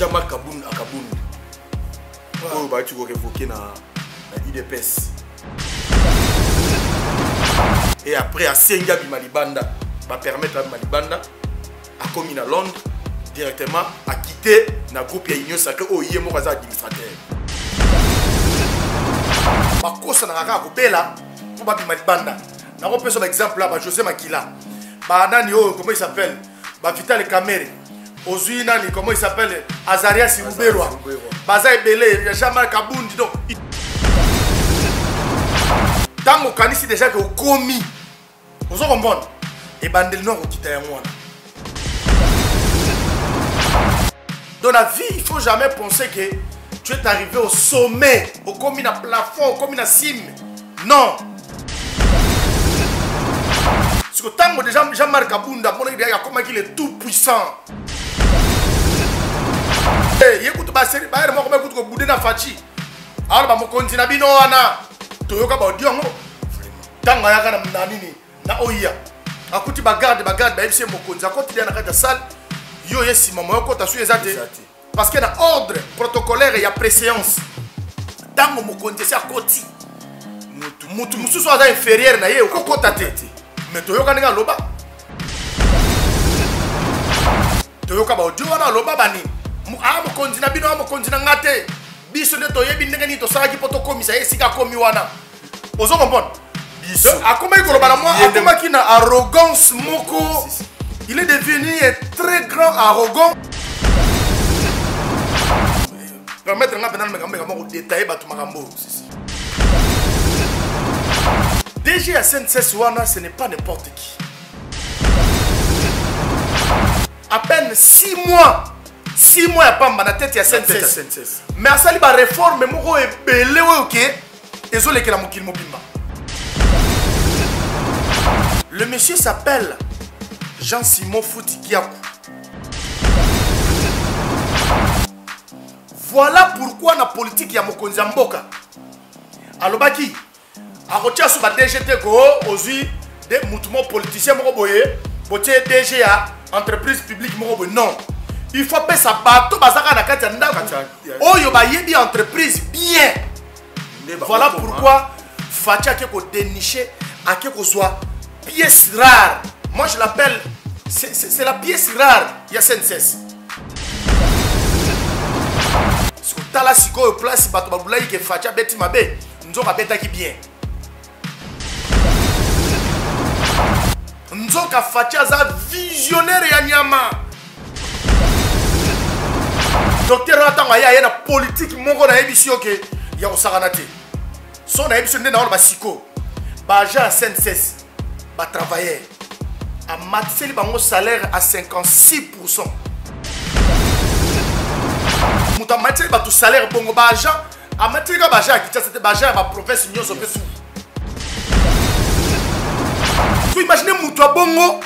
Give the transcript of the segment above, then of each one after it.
Jamal Kaboun à Kaboun. Oh, bah tu vas révoquer na IDPS. Et après à Senga Malibanda, va permettre à Malibanda à commis à Londres directement à quitter le groupe Union Sacrée au Yémo administrateur. Ma cause na raka ko bela pour ba Malibanda. Na ko pesa exemple là ba José Makila. Ba nani oh comment il s'appelle? Ba Vital Kamere. Ozui nani comment il s'appelle? Azaria Siruberwa. Baza Ebele, Jamal Kaboun dis donc. Dans mon canisi déjà que au commis. Vous comprenez? Et bandel non quitte à moi. Dans la vie, il ne faut jamais penser que tu es arrivé au sommet, au commis à plafond, au commis à cime. Non. Parce que tant que déjà Jean-Marc Kabounda, il y a comme il est tout puissant. Et écoute, bah c'est bah moi comme écoute que Boudé na Fachi. Alors bah mon continent bino ana. Toyoka ba diongo. Tant ya kana nani na oya. Akuti bagarde bah FC mon konza quand il y a na kata salle. Yo yesi maman yo kota suye zate. Parce que na ordre protocolaire il y a préséance. Tant mon konza c'est à koti. Mutu musu so za inférieur na ye ko kota tete. Mais toyoka nga loba. Toyoka ba odio na loba bani. Amo konzina bino amo konzina ngate biso ne toyebi ndenge ni to saki poto komisa esika komi wana ozo comprendre biso akoma ikoloba na moi akoma ki na arrogance moko il est devenu un très grand arrogant permettre nga penana mekambe moko détailler batu makambo DG à SNCS wana ce n'est pas n'importe qui à peine 6 mois 6 mois à Pamba na tête ya SNCS. Mais à ça, il y a une réforme, moko ebele ok. Ezole ke la mokili mobimba. Le monsieur s'appelle Jean-Simon Foutikiakou. Voilà pourquoi la politique ya mokonzi mboka. Alobaki, akotia sou ba DGT ko ozui de mouvement politicien moko boye, botie DG ya entreprise publique moko boye. Non. Il faut payer sa bateau, bazaka na kati ndako. Oyo ba yebi entreprise bien. Voilà pourquoi Fatia a déniché à quelque soit pièce rare. Moi je l'appelle c'est la pièce rare. Il y a SNCS. Ce que t'as là si quoi place bateau babulaï que Fatia beti mabe. Nous avons beta qui bien. Nous avons Fatia za visionnaire ya nyama. Docteur Ratanga ya na politique mongo na émission que ya osaganate. Son na émission na ba siko. Ba agent SNCS, ba travailleur. A matiseli bango salaire à 56%. Muta matiseli ba tout salaire bongo ba agent, a matiseli ba agent qui c'était ba agent ba province nyonso pe tout. Tu imagines muta bongo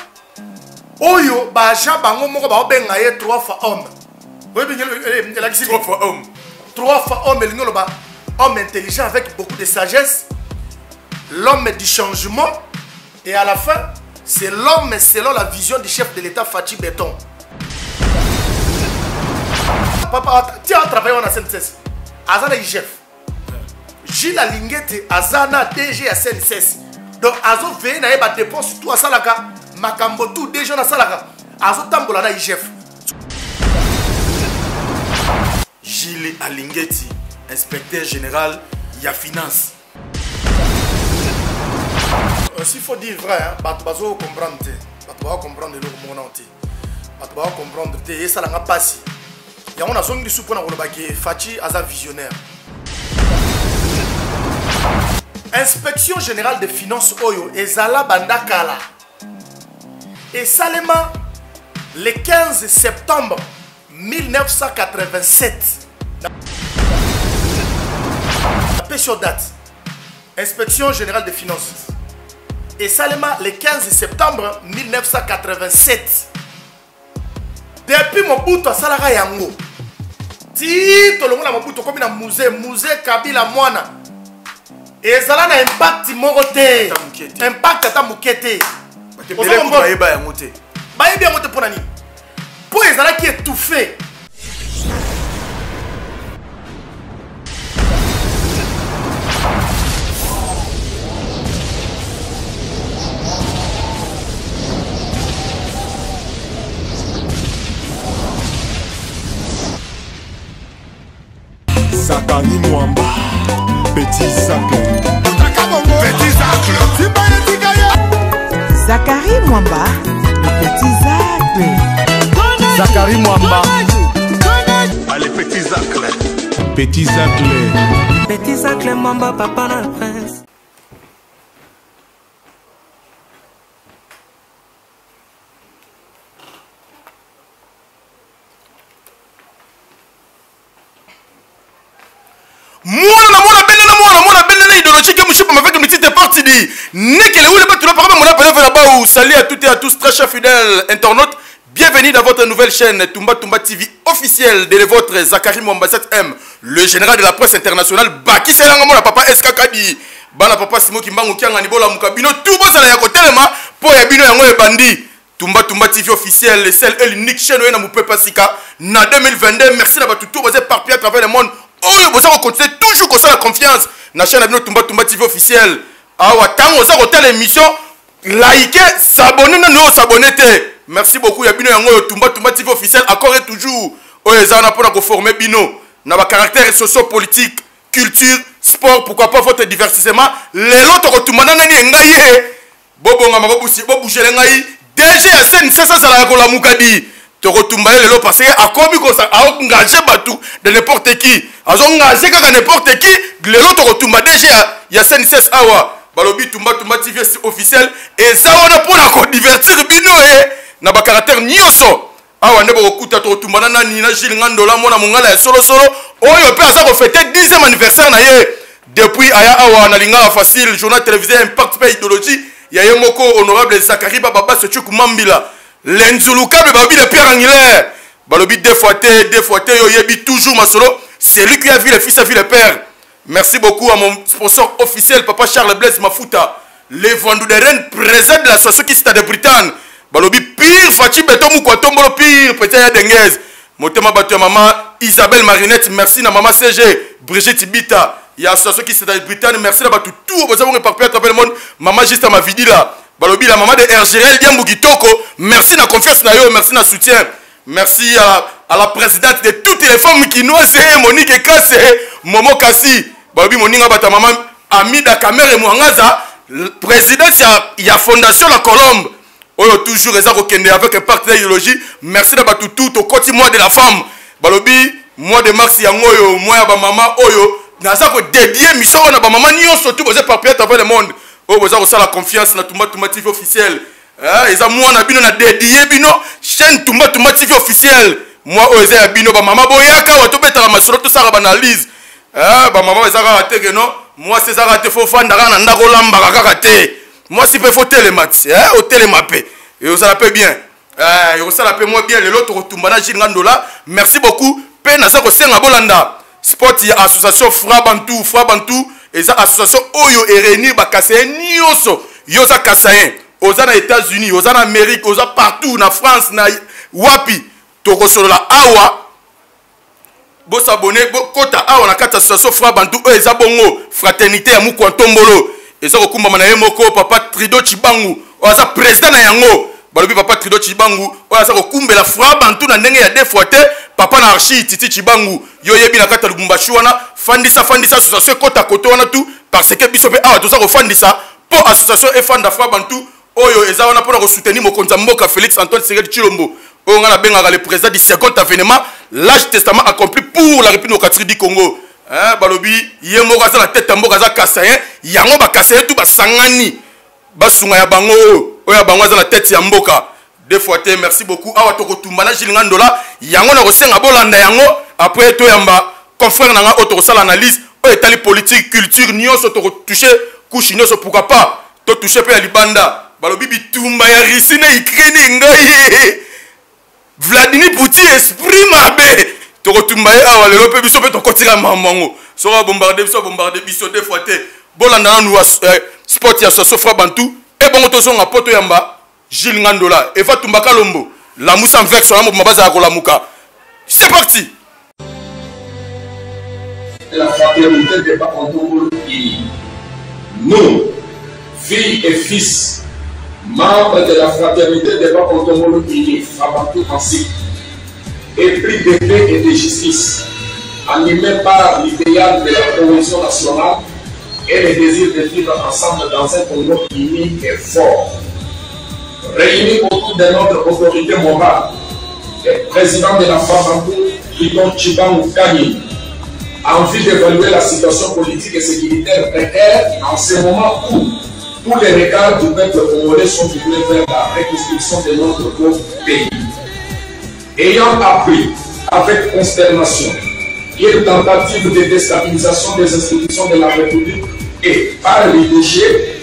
oyo ba agent bango moko ba obenga ye 3 fois homme. Oui, bien, 3 fois homme. 3 fois homme, homme intelligent avec beaucoup de sagesse. L'homme du changement. Et à la fin, c'est l'homme selon la vision du chef de l'État, Fachi Béton. Papa, tiens, on travaille en SNCS. Azana IGF. Gilles Alingete, Azana DG à SNCS. Donc, Azo veille na eba dépense tout à Salaka. Makambo tout DG à Salaka. Azo tambola na IGF. Gilles Alingeti, inspecteur général, il y a finance. S'il faut dire vrai, hein, tu vas comprendre. Tu vas comprendre le monde entier. Tu vas comprendre. Et ça n'a pas passé. Il y a un son qui soupçonne que Fachi a un visionnaire. Inspection générale des finances Oyo et Zala Bandakala. Et Salema, le 15 septembre 1987. La sur date. Inspection générale des finances. Et Salema le 15 septembre 1987. Depuis mon bout à Salara Yango. Si tout le monde a mon bout comme un musée Kabila Moana. Et ça a un impact moroté. Impact à ta mouquette. Pour les gens qui est étouffé. Zakari Mwamba, Petit Zacle. Petit Zacle. Zakari Mwamba, le Petit Zacle. Zakari Mwamba. Allez, Petit Zacle. Petit Zacle. Petit Zacle Mwamba, papa na prince. Salut à toutes et à tous, très chers fidèles internautes. Bienvenue dans votre nouvelle chaîne Toumba Toumba TV officielle de votre Zakari Mwamba 7M, le général de la presse internationale. Baki Selanga Mona Papa SKKD. Bana Papa Simo Kimbangu Kianga Nibola Mukabino. Tout bon, ça la yako telema. Pour Yabino Yango et Bandi. Toumba Toumba TV officielle, celle et l'unique chaîne où Moupé Pasika. Na 2022, merci d'avoir tout basé par pied à travers le monde. Oh, vous allez continuer toujours comme ça la confiance. Na chaîne Abino Toumba Toumba TV officielle. Ah, ouais, tant que ça, hôtel émission. Likez, s'abonner, non s'abonner. Merci beaucoup. Yabino Yango Toumba Toumba TV officiel encore et toujours. Oyezana pour former Bino. Na ba caractère socio-politique, culture, sport, pourquoi pas votre divertissement. Les autres Toumba nani ngaye. Bobo ngama bobu ngai. DG SN ça la ko la mukadi. To retumba lelo parce que a komi ko ça a engagé batou de n'importe qui. A engagé ka n'importe qui. Lelo to retumba DG ya SN 16 awa. Balobi Toumba Toumba TV officiel et ça on a pour la divertir bino na ba caractère nyoso awa ndebo kokuta to Toumba na Nina Gilles Ngandola mona mongala ya solo oyo pe asa ko fêter 10e anniversaire na ye depuis aya awa na linga facile journal télévisé Impact Pays idéologie ya yemoko honorable Zakari Baba Sechuku Mambila l'enzuluka be babi de Pierre Angulaire balobi deux fois yo yebi toujours masolo c'est lui qui a vu le fils a vu le père. Merci beaucoup à mon sponsor officiel, Papa Charles Blaise Mafuta. Les vendeurs de Rennes présents de l'association qui s'est de Bretagne. Balobi pire, Fatih Beto Moukouatombolo pire, petit Denguez. Motema Batu maman Isabelle Marinette, merci na maman CG, Brigitte Bita. Il y a l'association qui s'est de Bretagne, merci na Batu tout, vous avez éparpillé à travers le monde. Maman juste à ma vidéo là. Balobi la maman de RGL, Diambou Gitoko. Merci na confiance na yo, merci na soutien. Merci à la présidente de toutes les femmes qui nous ont Monique Kassé, Momo Kassi. Babi moninga bata maman Amida Kamere Mwangaza président ya fondation la Colombe oyo toujours eza kokende avec un partenaire idéologie merci d'avoir tout au côté mois de la femme balobi mois de mars yango oyo mois ya ba maman oyo naza ko dédier mission na ba maman nyonso tout boze par pied avec le monde oyo boza ko sala confiance na Toumba Toumba TV officiel eza mois na bino na dédier bino chaîne Toumba Toumba TV officiel moi oyo eza ya bino ba maman boyaka wato betala masolo to sala ba analyse bah maman ça va rater que non moi c'est ça rater faut faire ndaka na ndako lamba kaka te moi si peut faut télémat au télémapé et ça la paie bien et ça la paie moi bien les autres retumba na Gilles Ngandola merci beaucoup pe na ça ko senga bolanda sport ya association Fra Bantou et ça association oyo ereni ba kasayen nyoso yo za kasayen oza na États-Unis oza na Amérique oza partout na France na wapi to ko solo la awa bo s'abonner bo kota awa na kata association Fra Bantou eza bongo fraternité ya Moukouatombolo eza ko kumba na yemoko papa Trido Chibangu oza président na yango balobi papa Trido Chibangu oza ko kumbela Fra Bantou na ndenge ya deux fois te papa na Archi Titi Chibangu yo yebi na kata Lubumbashi wana fandisa association kota koto wana tout parce que biso pe awa toza ko fandisa po association efanda Fra Bantou oyo eza wana pona ko soutenir mokonza mboka Félix Antoine Tshisekedi Tshilombo on a bien le président du second avènement, l'âge testament accompli pour la République démocratique du Congo. Balobi, yemo gaza la tête tambo gaza kasayen, yango ba kasayen tout ba sangani, ba sunga ya bango, oya bango gaza la tête ya mboka. Deux fois te, merci beaucoup. Awa toko tumbana Gilles Ngandola, yango na kosenga bolanda yango, après to yamba confrère nanga auto sala analyse, o etali politique, culture, nyonso toko toucher, couche nyonso pourquoi pas, to toucher pe ya libanda. Balobi bitumba ya risine Ukraine ngai. Vladimir Poutine esprit mabe to kotumbaye awa lelo pe biso pe to kotira mamango so va bombarder biso deux fois te bolanda na sport ya soso Fra Bantou e bongo to zonga poto yamba Gilles Ngandola et va tumbaka lombo la moussa en vex na mabaza ko la muka c'est parti. La fraternité de Bakontombolo qui nous filles et fils membres de la fraternité de Bakontombolo qui Fra Bantou ainsi et pris de paix et de justice animé par l'idéal de la cohésion nationale et le désir de vivre ensemble dans un Congo uni et fort. Réunis autour de notre autorité morale, le président de la FABANTU, Bidon Tchibangu Kani, a envie d'évaluer la situation politique et sécuritaire précaire en ce moment où tous les regards du peuple congolais sont tournés vers la reconstruction de notre beau pays. Ayant appris avec consternation une tentative de déstabilisation des institutions de la République et par le déchet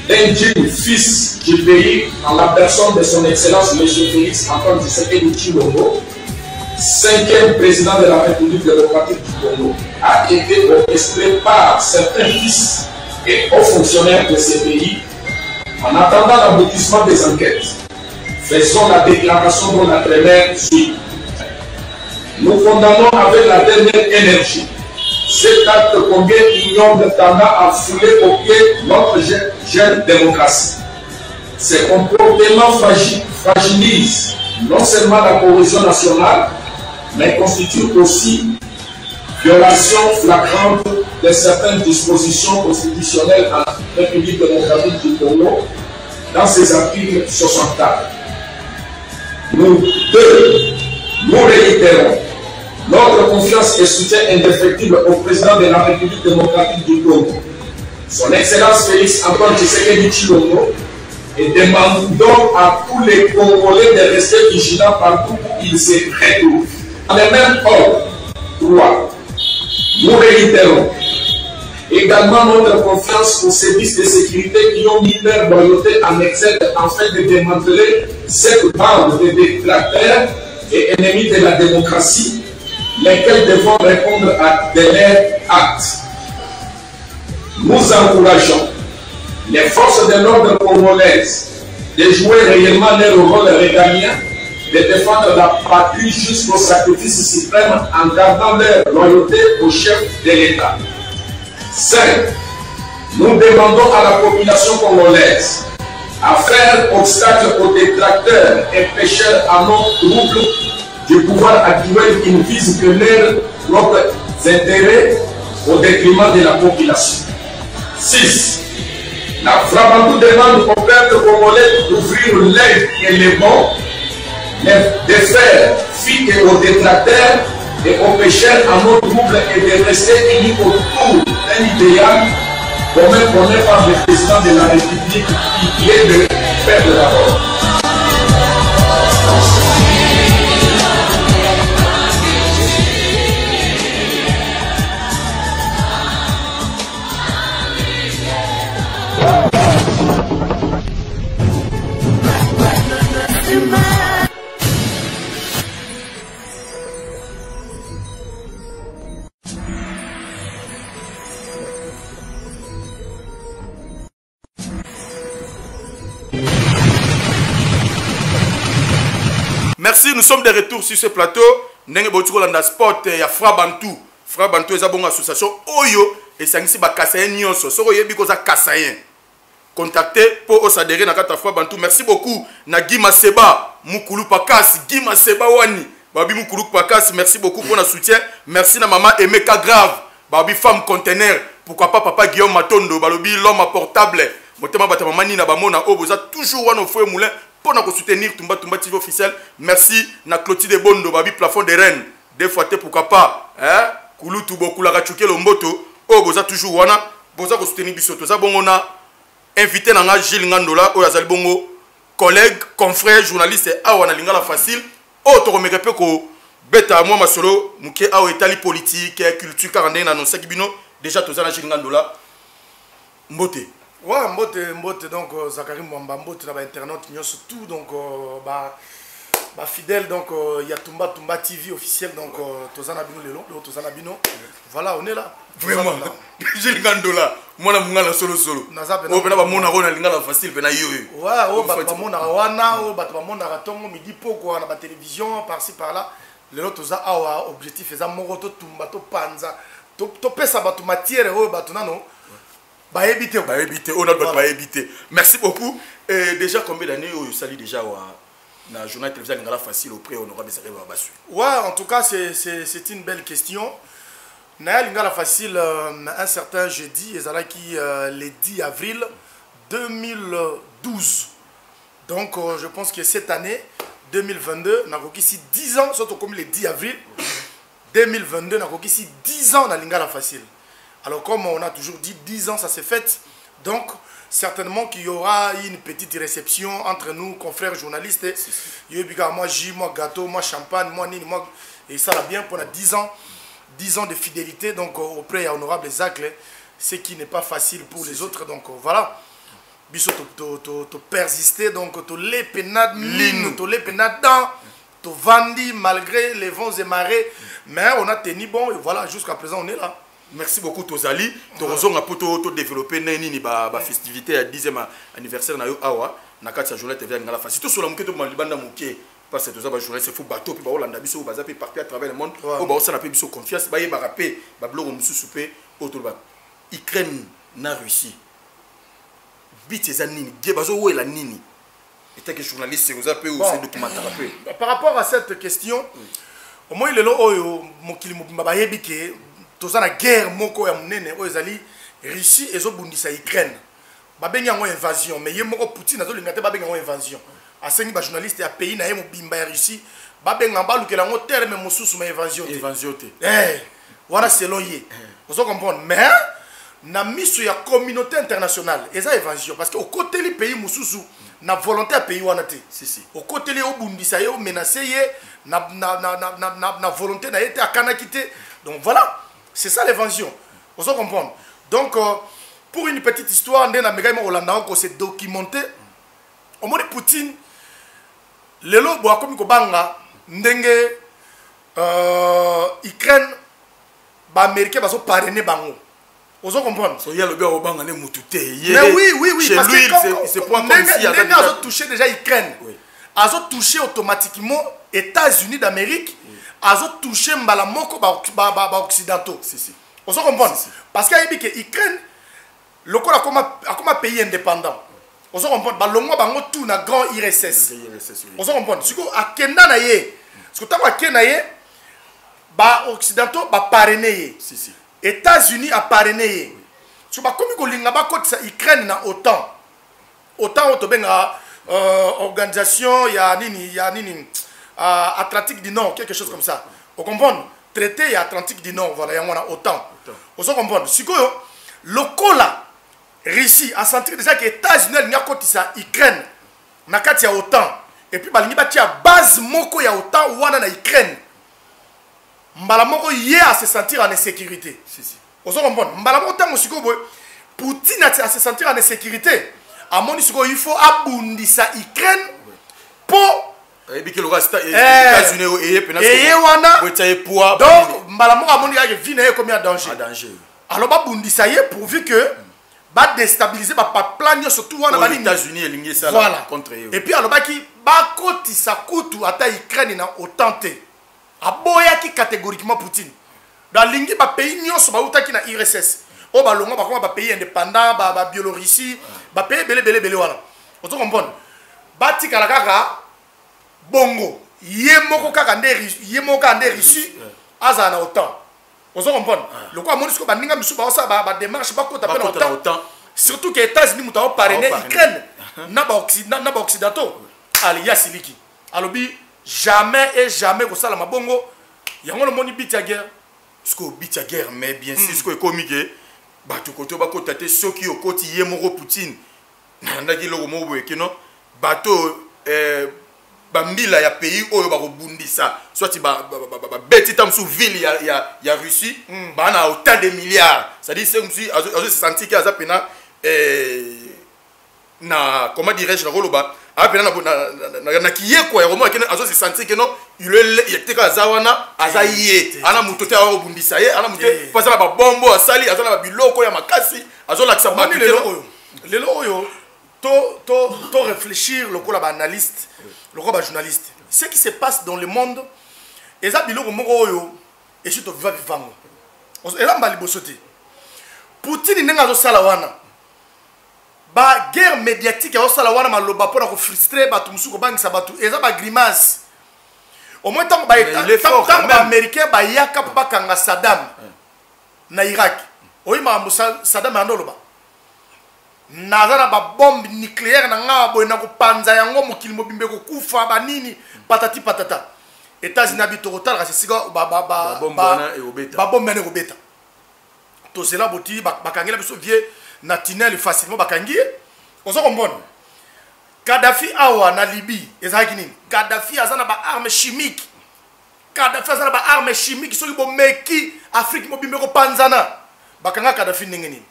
d'un digne fils du pays en la personne de son Excellence M. Félix Antoine Tshisekedi Tshilombo, 5e président de la République démocratique du Congo, a été orchestré par certains fils et hauts fonctionnaires de ce pays. En attendant l'aboutissement des enquêtes, faisons la déclaration dont la première suit. Nous condamnons avec la dernière énergie cet acte combien ignoble tendant à fouler au pied notre jeune démocratie. Ces comportements fragilisent non seulement la cohésion nationale, mais constituent aussi violation flagrante de certaines dispositions constitutionnelles en République démocratique du Congo dans ses articles 64. Nous réitérons notre confiance et soutien indéfectible au président de la République démocratique du Congo, son Excellence Félix Antoine Tshisekedi Tshilombo, et demandons à tous les Congolais de rester vigilants partout où ils se retrouvent. Dans le même ordre, 3. Nous réitérons également notre confiance aux services de sécurité qui ont mis leur loyauté en exergue afin de démanteler cette bande de détracteurs et ennemis de la démocratie, lesquels devront répondre à leurs actes. Nous encourageons les forces de l'ordre congolaises de jouer réellement leur rôle régalien, de défendre la patrie jusqu'au sacrifice suprême en gardant leur loyauté au chef de l'État. 5. Nous demandons à la population congolaise à faire obstacle aux détracteurs et pécheurs à nos troubles du pouvoir actuel qui ne vise que leurs propres intérêts au détriment de la population. 6. La FABANTU demande au peuple congolais d'ouvrir l'œil et les bons, de faire fi aux détracteurs et aux pécheurs à nos troubles et de rester unis autour d'un idéal commun prôné par le président de la République qui est le père de la mort. Merci, nous sommes de retour sur ce plateau. Nenge botuko landa sport ya FABANTU. FABANTU est une association Oyo et sangisi ba kasayen nyonso. Soko yebi ko za kasayen. Contactez pour s'adhérer na kata FABANTU. Merci beaucoup na Guy Maseba, Mukulu Pakasi, Guy Maseba wani. Babi Mukulu Pakasi, merci beaucoup pour notre soutien. Merci na maman Emeka Grave, Babi femme conteneur. Pourquoi pas papa Guillaume Matondo, Balobi l'homme à portable. Motema bata maman Nina Bamona Oboza toujours wano foué moulin. Pour nous soutenir Tumba TV officiel. Merci na Clotilde Bondo, Babi plafond de Rennes. Des fois pourquoi pas hein Kulutu boku la rachuke lomboto. Oh boza toujours wana boza ko soutenir bisoto. Ça bon on a invité nanga Gilles Ngandola o yazali bongo collègue, confrère, journaliste awana lingala facile. Oh to remekepe ko beta moi masolo muke awo etali politique, culture 42 na non sekibino déjà tozana Gilles Ngandola. Mbote. Ouais, mbote donc Zakari Mwamba mbote na ba internet nyonso tout donc ba fidèle donc il y a Tumba TV officiel donc tozana bino lelo tozana bino voilà on est là vraiment Gilles Ngandola mona mungala solo o pena ba mona rona lingala facile pena yo ouais o ba mona wana o ba mona ratongo midi poko na ba télévision par-ci par-là lelo toza awa objectif eza moko to Tumba to panza to pesa ba to matière o ba to nano. Merci beaucoup. Et déjà combien d'années vous salue déjà na journal télévisé Lingala facile auprès honorable Besaré Babassu? Ouais, en tout cas c'est une belle question. Naya Lingala Facile, un certain jeudi, qui le 10 avril 2012. Donc, je pense que cette année, 2022, on a ici 10 ans, surtout comme le 10 avril 2022, on a ici 10 ans dans Lingala Facile. Alors, comme on a toujours dit, 10 ans, ça s'est fait. Donc, certainement qu'il y aura une petite réception entre nous, confrères journalistes. Il y a moi, J, moi, gâteau, moi, champagne, moi, nini, moi. Et ça va bien pendant 10 ans. 10 ans de fidélité, donc auprès à Honorable Zacle, ce qui n'est pas facile pour les autres. Donc voilà. Biso to persister, donc to les pénades mine, to les pénades dans, to vandi malgré les vents et marées. Mais on a tenu bon et voilà, jusqu'à présent on est là. Merci beaucoup Tozali. Torozon a pour développer nini ba festivité à 10e anniversaire na yo awa na kati ya journée TV ngala fa. Surtout sur la moquette de libanda moké parce que tout ça va journée c'est fou bateau puis ba Hollanda biso ba zaper partout à travers le monde. O ba ça na pe biso confiance ba yeba rapé ba blog musu soupé autour ba Ukraine na Russie. Bit ces nini, gebazo ou la nini. Et que journaliste c'est vous appelez ou c'est documentaire appelé. Par rapport à cette question, au moins il est là oyo mokili mobimba ba yebike toza na guerre moko ya munene oyo ezali Russie ezobundisa Ukraine. Babengi yango invasion mais ye moko Poutine azolinga te babenga yango invasion. Asengi ba journaliste ya pays na ye mobimba ya Russie babenga balukela yango terme mosusu ma invasion te. Invasion te. Voilà selon ye. Vous comprenez mais na miso ya communauté internationale eza invasion parce que au côté les pays mosusu na volonté à pays wana te. Si. Au côté les obundisa ye menacer ye na volonté na yete akana kité. Donc voilà. C'est ça l'invasion. Vous comprenez? Donc, pour une petite histoire, on s'est documenté. Au moins, Poutine, le lobo a comme Kobanga, Ndenge, Ukraine, Américain, va se parrainer Bango. Vous comprenez? Mais oui. Chez parce lui, que il se prend comme si il a touché déjà Ukraine. Oui. A touché automatiquement États-Unis d'Amérique. Azo touché mbalamoko ba occidentaux. Si. On se comprend parce qu'il y a que Ukraine le corps a comme pays indépendant. On se comprend ba longo bango tout na grand IRSS. On se comprend. Si ko akenda na ye. Si ko tama akenda ye ba occidentaux ba parrainer. Si. États-Unis a parrainer. Si ba komi ko linga ba kotisa Ukraine na OTAN. OTAN to benga organisation ya nini Atlantique du Nord, quelque chose comme ça. Vous comprenez? Traité Atlantique du Nord, voilà, il y a autant. Vous comprenez? Si le cola, Russie, a senti déjà que les États-Unis, il y a Ukraine, il y a autant. Et puis, il y a base moko ya autant ou en Ukraine. Mbalamoko y a à se sentir en insécurité. Vous comprenez? Mbalamoko Poutine a se sentir en insécurité. À mon avis, il faut abondissa Ukraine pour États-Unis donc mbalamongo amoni ya vie na comme danger. Alors ba bundisa ye pourvu que ba déstabiliser ba plan surtout wana ba États-Unis elingi ça contre eux. Et puis alors ba ki ba kotisa kutu ata Ukraine na autanté. Aboya ki catégoriquement Poutine. Dans lingi ba pays nyonso ba utaki na IRSS. O ba longa ba comme ba pays indépendant ba Biélorussie, ba pays belé wana. On te comprend? Ba tikala kaka bongo yemoko kaka nde Russie azana autant. Vous comprenez? Le quoi monisco ba ninga misu ba ça ba démarche ba kota pena autant. Surtout que les États-Unis muta parrainer Ukraine na ba occidentaux. Alias Siliki. Alobi jamais ko sala mabongo yango le moni bit ya guerre. Siko bit ya guerre mais bien sûr siko économique ba to koto ba kota te soki okoti yemoko Poutine. Ndaki loko mobo ekino bato bambila ya pays oyo ba kobundisa soit ba beti tam sous ville ya Russie ba na autant de milliards ça dit c'est comme si azo se sentir que aza pena na comment dirais-je na roloba a pena na kiye ko ya romo akena azo se sentir que non il était ka zawana azaye ana mutote a kobundisa ye ana mutote pasa na ba bombo asali azo na ba biloko ya makasi azo la kisa ba lelo oyo to réfléchir le ko la analyste le journaliste. Ce qui se passe dans le monde, et ça, c'est et surtout vivant. Et là, Poutine n'est pas salawana. Ba guerre médiatique, il salawana maloba pour nous frustrer, ba tumsu ko bang sabatu. Et ça, ba grimace. Au moins tant que les américains ba yaka pa kanga Saddam. na Irak oyima Saddam andoloba nazana ba bombe nucléaire na nga boy na ko panza yango mokili mobimbe ko kufa ba nini patati patata États-Unis bitorotal ka sisiga ba bombe na obeta to cela boti bakangela biso vie na tunnel facilement bakangi ozo kombona Kadhafi awa na Libye ezaki nini Kadhafi azana ba arme chimique Kadhafi azana ba arme chimique soki bo meki Afrique mobimbe ko panzana bakanga Kadhafi ndenge nini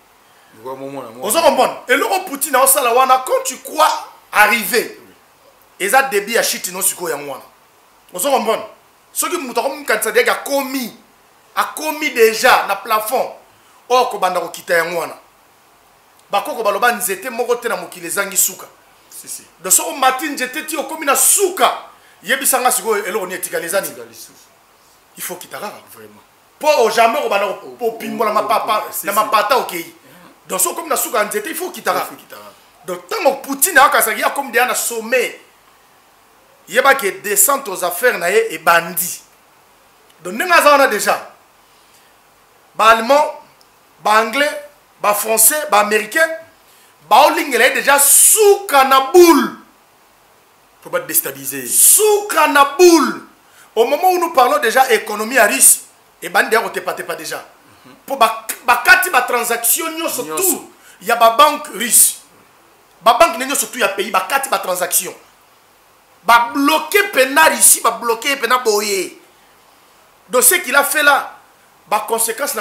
ozo kombona eloko Poutine au sala wana quand tu crois arriver eza débit ya shit no siko ya mwana ozo kombona soki muto ko mkanisa dega a commis déjà na plafond o ko banda ko kita ya mwana bakoko baloba nzete moko te na mokili ezangi suka si de so matin nzete ti okomi na suka yebisanga siko eloko ni etikalizani il faut kitara vraiment po jamais ko banda ko pimbola mapapa na mapata okei donc so comme na suka nzete il faut kitara donc tango Poutine akasaki comme dia na sommet yeba ke descente aux affaires na ye et bandit donc nenga za wana déjà ba allemand ba anglais ba français ba américain ba olingela déjà souka na boule pour pas déstabiliser souka na boule au moment où nous parlons déjà économie à risque et bandi ya kotepa déjà pour ba kati ba transaction surtout il y a ba banque russe ba banque nenyo surtout ya pays ba kati ba transaction ba bloquer pénal ici ba bloquer pénal boyer donc ce qu'il a fait là bah conséquence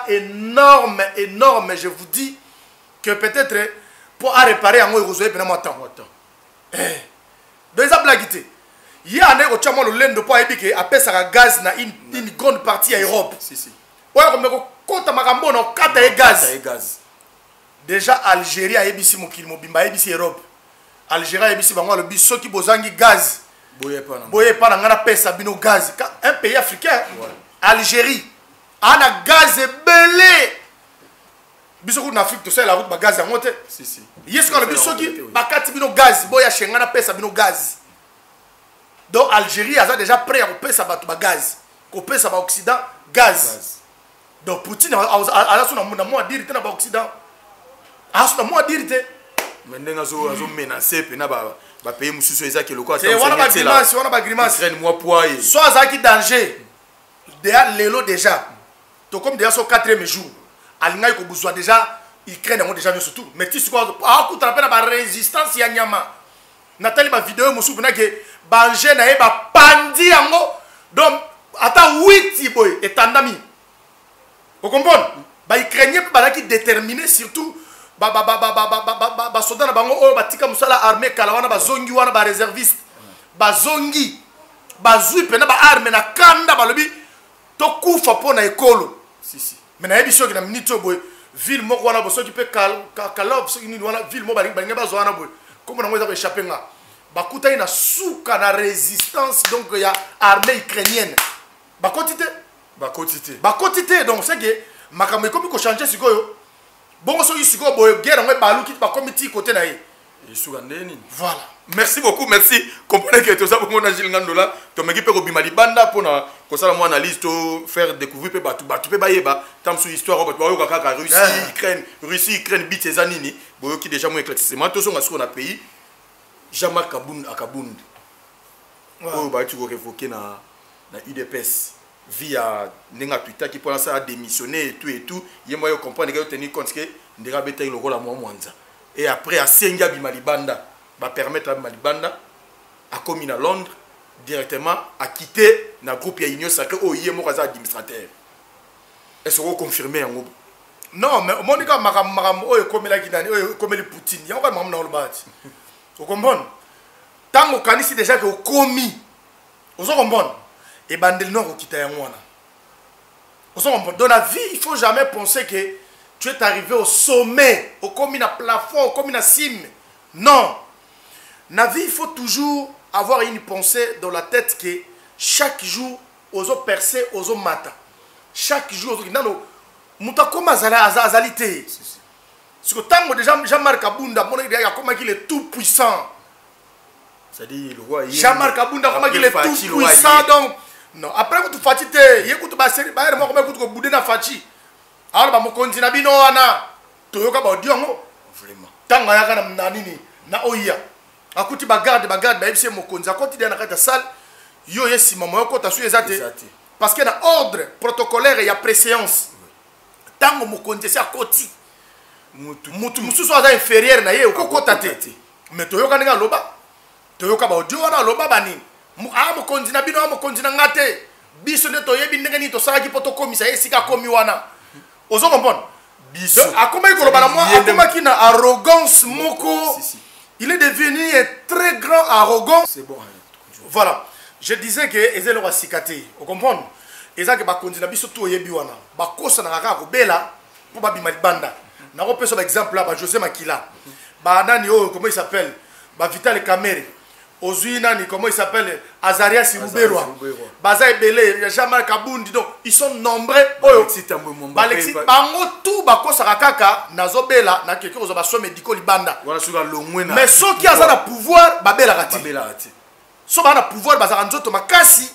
énorme je vous dis que peut-être pour réparer en gros pendant temps deux blaguité il y a un autre le lendo pour ébiquer après ça gaz na une grande partie à Europe si ouais comme compte makambo no kata et gaz déjà Algérie a ebisi mokili mobimba ebisi Europe Algérie a ebisi bango le biso qui bozangi gaz boye pa na ngana pesa bino gaz un pays africain Algérie ana gaz belé biso ko na Afrique to ça la route ba gaz yango te si yesko le biso ki bakati bino gaz boya shengana pesa bino gaz donc Algérie a déjà prêt à pesa ba gaz ko pesa ba Occident gaz donc Poutine a sona mona mo dire te na ba Occident a sona mo dire te mais ndenga zo menacer pe na ba pays mususu ezaki loko c'est wana ba grimace traîne moi poids so azaki danger déjà to comme déjà son 4e jour alinga ko buzwa déjà Ukraine ont déjà surtout mais tu sais quoi a ko trapper na résistance ya nyama natali ba vidéo mususu na ke banje na e ba pandi yango donc ata 8 boy etandami vous comprenez ba Ukrainien ba qui déterminé surtout ba soldat na bango o batika musala armée kala wana ba zongi wana ba réserviste ba zongi ba zui pena ba armée na kanda ba lobi to kufa po na ekolo si mais na yebi soki na minute boy ville moko wana bo soki pe kalov soki ni wana ville mo balinga bazo wana boy comme na ngweza ko échapper nga bakuta ina suka na résistance donc ya armée ukrainienne bakotité donc c'est que makambo ekomi ko changer sikoyo bongo soki sikoyo boy guerre ngwe baluki ba comité côté na ye suka ndeni voilà. Merci beaucoup, merci. Comprenez que tout ça pour moi Gilles Ngandola, to meki pe ko bima libanda pour na ko sala mo analyse to faire découvrir pe batu pe bayeba tam sur histoire ba yo kaka Russie Ukraine bit ces anini boyo ki déjà mo éclaircissement to so ngasko na pays Jean-Marc Akabound. Oh ba tu ko révoquer na UDPS via nenga Twitter qui pour ça a démissionné et tout yemo yo comprendre que tenir compte que ndira beta le rôle à moi mwanza et après à Senga bima libanda va permettre à Malibanda à commis à Londres directement à quitter le groupe Union Sacrée au Yémo administrateur. Est-ce que vous confirmez en non, mais mon gars, comme le Poutine, il y a un moment dans le bas. Vous comprenez? Tant qu'on connaît déjà que vous commis, vous comprenez? Et bandel non, vous quittez un mois. Vous comprenez? Dans la vie, il ne faut jamais penser que tu es arrivé au sommet, au commis à plafond, au commis à cime. Non. Dans la vie, il faut toujours avoir une pensée dans la tête que chaque jour, aux autres percés, aux autres matins. Chaque jour, aux autres. Mouta koma azalité. Parce que tant que déjà Jean-Marc Abounda, comment il est tout puissant. C'est-à-dire le roi. Jean-Marc Abounda, comment il est tout puissant. Donc, non, après que tu fatigues, il écoute ma série, moi comment écoute que Boudé na fati. alors ba mokonzi na bino wana toyoka ba audio ngo Vraiment. tanga yaka na nini na oya akuti ba garde ba yebisi mokonzi akoti dia na kata salle yo yesi mama yo kota su ezate parce que na ordre protocolaire ya préséance tango mokonzi si akoti mutu mususu aza inférieur na ye okokota te mais toyoka ndenge aloba toyoka ba audio wana aloba banini mokonzi na bino mokonzi na ngate biso nde toyebi ndenge nini tosalaki po tokomisa ye esika akomi wana ozo comprendre biso akomaki koloba na moi akomaki na arrogance moko il est devenu un très grand arrogant. C'est bon. Voilà, je disais que ezelo wa sikate o comprendre ezaki ba konzi na biso to yebi wana ba kosa na kaka ko bela po ba bima libanda na ko pesa ba exemple là ba José Makila ba nani comment il s'appelle ba Vital Kamere Ozui nani comment il s'appelle Azaria Siruberwa baza ebele Jean-Marc Kabundi donc ils sont nombreux oyo Alexis bango tout ba kosa kaka nazo bela na quelque chose ba so médico libanda Voilà sur la longue mais ceux qui a pouvoir ba bela kati so ba na pouvoir baza nzoto makasi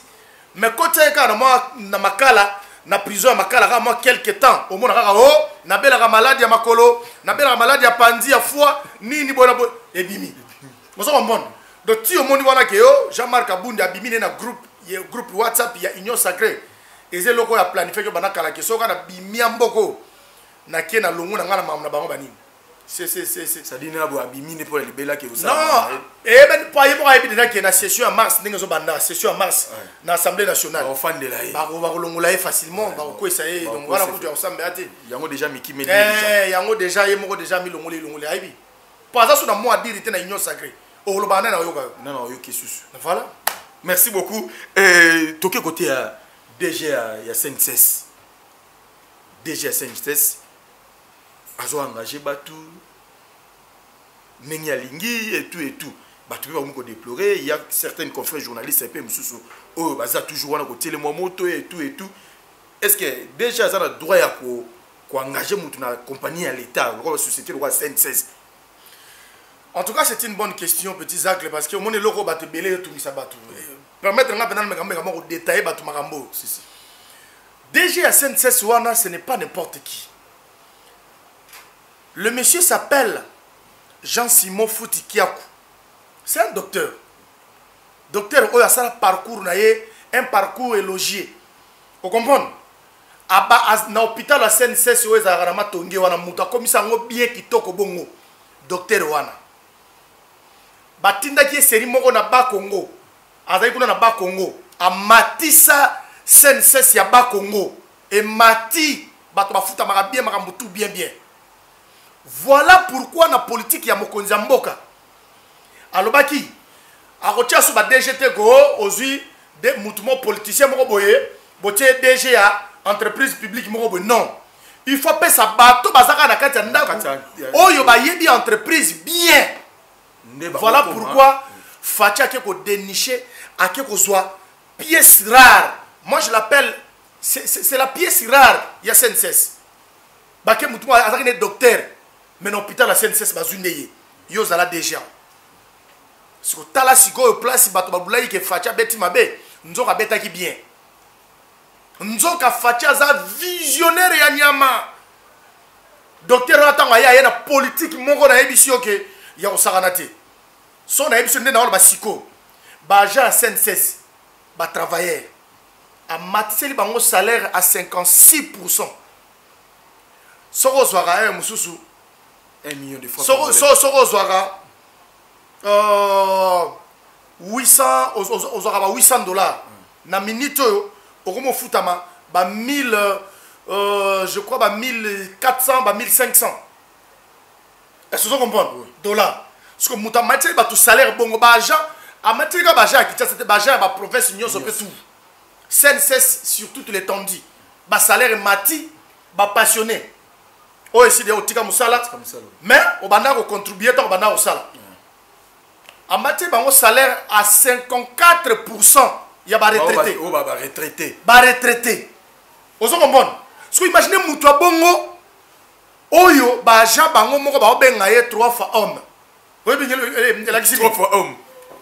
mais côté ka na makala na prison ya makala ka moi quelque temps au mona kaka oh na bela ka maladie ya makolo na bela ka maladie ya pandi ya foie nini bona ebimi mozo mbona donc ti au moni wana ke yo Jean-Marc Kabundi abimi na groupe WhatsApp ya Union Sacrée eze loko ya planifié que bana kala ke so kana bimi mboko na ke na longo na ngana mamna bango banini c'est ça dit na bo abimi ne pour libéla ke ça non et ben pas yebo ka ebi na session en mars ndenge zo banda session en mars na assemblée nationale au fan de la ba kolongola e facilement ba ko essayer donc voilà pour dire ça mbate yango déjà miki medi déjà yango déjà yemo déjà mi longole aibi pas ça sur na moi dire te na Union Sacrée o lo bana na yoka non yo kesusu voilà merci beaucoup toke côté à DG ya SNCS DG SNCS azo engagé batu nengi alingi et tout batu ba ko déplorer il y a certains confrères journalistes un peu mususu oh baza toujours wana ko télé moto et tout est-ce que déjà ça a droit ya ko engager mutu na compagnie à l'état la société de SNCS? En tout cas, c'est une bonne question, petit Zach, parce que mon logo va te belé tout ça batu. Permettre de me détailler batu marambo. DG à SNCS wana, ce n'est pas n'importe qui. Le monsieur s'appelle Jean-Simon Foutikiakou. C'est un docteur. Docteur oya sala parcours naie, un parcours élogié. Vous comprenez? Aba na hôpital à SNCS oya za rama tonge wana muta komisa ngo bien kitoko bongo. Docteur wana. Batinda ki seri moko na ba Congo azali kuna na ba Congo amatisa SNCS ya ba Congo et mati bato bafuta maka bien makambo tout bien voilà pourquoi na politique ya mokonzi ya mboka alobaki akotia so ba DGT go ozui de mutumo politicien moko boye botie DG ya entreprise publique moko boye non il faut pas ça bato bazaka na kati ya ndako oyo ba yebi entreprise bien. Voilà pourquoi Fatia a déniché à quelque soit pièce rare. Moi je l'appelle, c'est la pièce rare. Il y a SNCS. Baké Moutouma a un docteur, mais l'hôpital à SNCS bazuneye. Yo zala déjà. Si vous avez un place, vous avez un Fatia beti mabe. Nous avons beta qui bien. Nous avons Fatia za visionnaire ya nyama. Docteur Ratanga ya na politique mongo na ebisio ke ya osaranate. Son na ebisio na ba siko. Ba agent SNCS, ba travailleur. A matiseli bango salaire à 56%. Soko zwara mususu 1 million de francs. Soko zwara 800 ozwara $800 na minute okomo futama ba 1000 je crois ba 1400 ba 1500. Est-ce que vous comprenez? Dollars. Parce que muta matière ba tout salaire bongo ba agent a matière ba agent qui c'était ba agent ba province union so tout. SNCS sur toute l'étendue. Ba salaire mati ba passionné. O ici de otika musala mais au banda ko contribuer to banda au sala. En matière bango salaire à 54%. Il y a ba retraité. Oh ba retraité. Ba retraité. Vous comprenez? Parce que imaginez mutu bongo oyo ba agent bango moko ba obenga ye 3 fois homme. Oui bien la 3 fois homme.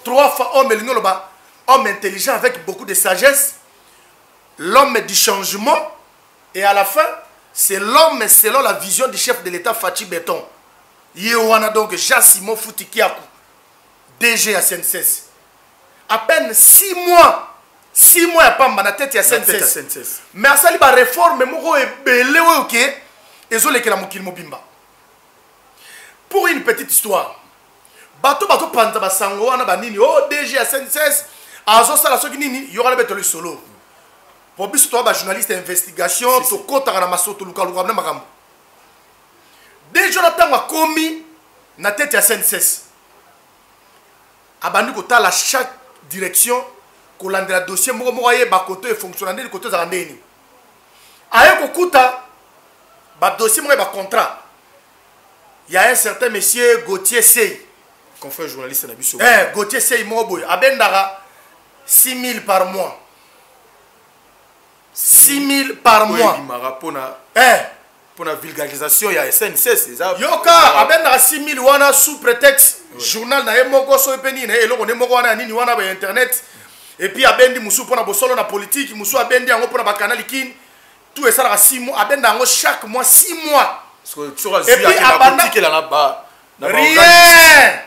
3 fois homme elingolo ba homme intelligent avec beaucoup de sagesse, l'homme du changement et à la fin c'est l'homme selon la vision du chef de l'État Fachi Béton. Yewana donc Jassimon Foutikiakou, DG à SNCS. À peine 6 mois. 6 mois à Pamba na tête à SNCS. Mais à ça, il y a une réforme, moko est belé, ok. Et zo leke la mokil mobimba. Pour une petite histoire. Bato panta basango wana banini. Oh, DG à SNCS. Azo sala soki nini, y aura le solo. Pour biso toi ba journaliste d'investigation, to kota na masoto luka luka na makambo. Déjà Jonathan a commis na tête à SNCS. Abandi kota la chaque direction ko landela dossier moko moko ye ba koto e fonctionnaire koto za ndeni. Aye ko kuta ba dossier moko ba contrat. Il y a un certain monsieur Gauthier Sey, confrère journaliste na biso. Gauthier Sey moko boy abendara 6 000 par mois. 6 000 par mois. Pour la vulgarisation, il y a SNCS. Yoka, abendara 6 000 wana sous prétexte journal na emoko so epeni na eloko ne moko wana nini wana ba internet. Et puis abendi musu pour na bosolo na politique, musu abendi yango pour na ba canal kin. Tout ça là 6 mois, abenda yango chaque mois 6 mois. Et puis abanda rien.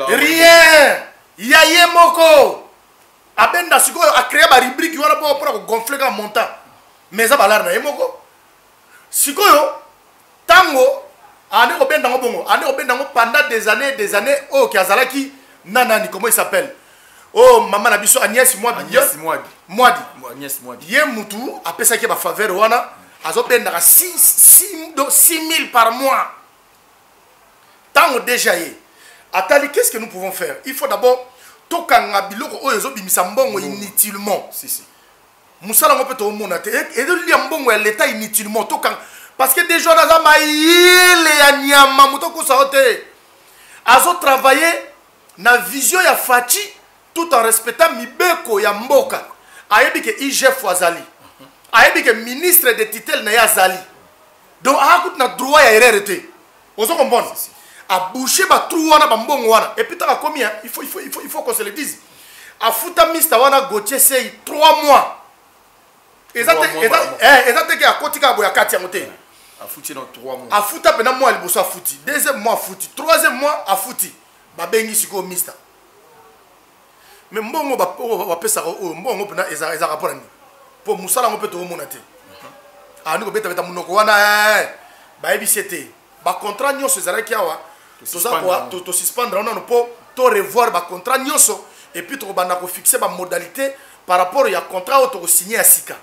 Rien. Ya yemoko. Abenda siko a créé ba rubrique wana pour gonfler ka montant. Mais ça balar na yemoko. Siko yo tango ane obenda ngo bongo, ane obenda ngo pendant des années oh kiazalaki nanani comment il s'appelle? Oh maman na biso Agnès Mwadi. Agnès Mwadi. Ye mutu apesa ki ba faveur wana azo benda 6 000 par mois. Tango déjà yé. Atali, qu'est-ce que nous pouvons faire? Il faut d'abord tokanga biloko oyo zo bimisa mbongo inutilement. Si. Musala ngo peto monate et de li mbongo ya l'état inutilement tokanga parce que déjà na zama yele ya nyama mutoko saote. Azo travailler na vision ya Fachi tout en respectant mibeko ya mboka. Ayebi ke IGF wazali. Ayebi ke ministre de titel na ya zali. Donc akut na droit ya RRT. Ozo comprendre? A boucher ba trou wana ba mbongo wana. Et puis t'as combien? Il faut qu'on se le dise. A futa mista wana Gauthier Sey 3 mois. Exactement que a kotika boya kati yangote. A futi dans 3 mois. A futa pena mois liboso a futi. Deuxième mois a futi. Troisième mois a futi. Ba bengi siko mista. Mais mbongo ba pesa mbongo pena eza rapport ni. Pour musala ngo peto mona te. Ah ni ko beta munoko wana ba ebisete. Ba contrat nyonso ezalaki awa. To suspendre on a to revoir ba contrat nyonso et puis to banda ko fixer ba modalité par rapport ya contrat auto signé à Sika.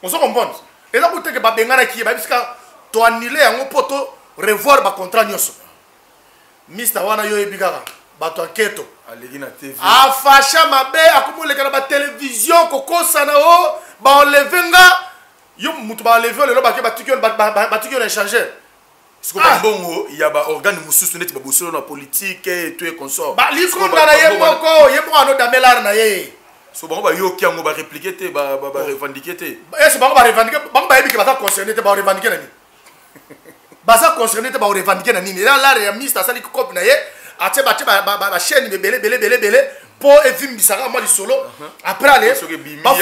On se comprend. Et là que ba bengana ki ba biska to annuler yango poto revoir ba contrat nyonso. Mr wana yo ebigara ba to enquête alegi na TV. A facha mabe akumule kana ba télévision kokosa na o ba enlevenga yo mutu ba enlever le ba ke ba tikyo na échanger. Bongo, il y a des organes qui sont dans la politique et tout et consort. Bah, les comptes dans les moko, il y a pas un damelar na ye. So bango ba yo ki ango ba répliquer te ba revendiquer te. Est-ce bango ba revendiquer, bango ba yebi que ba concerné te ba revendiquer nani. Ba ça concerné te ba revendiquer nani. Là il y a ministre sali copie na ye, atie ba chaîne belé pour evim bisara moi li solo. Après aller ba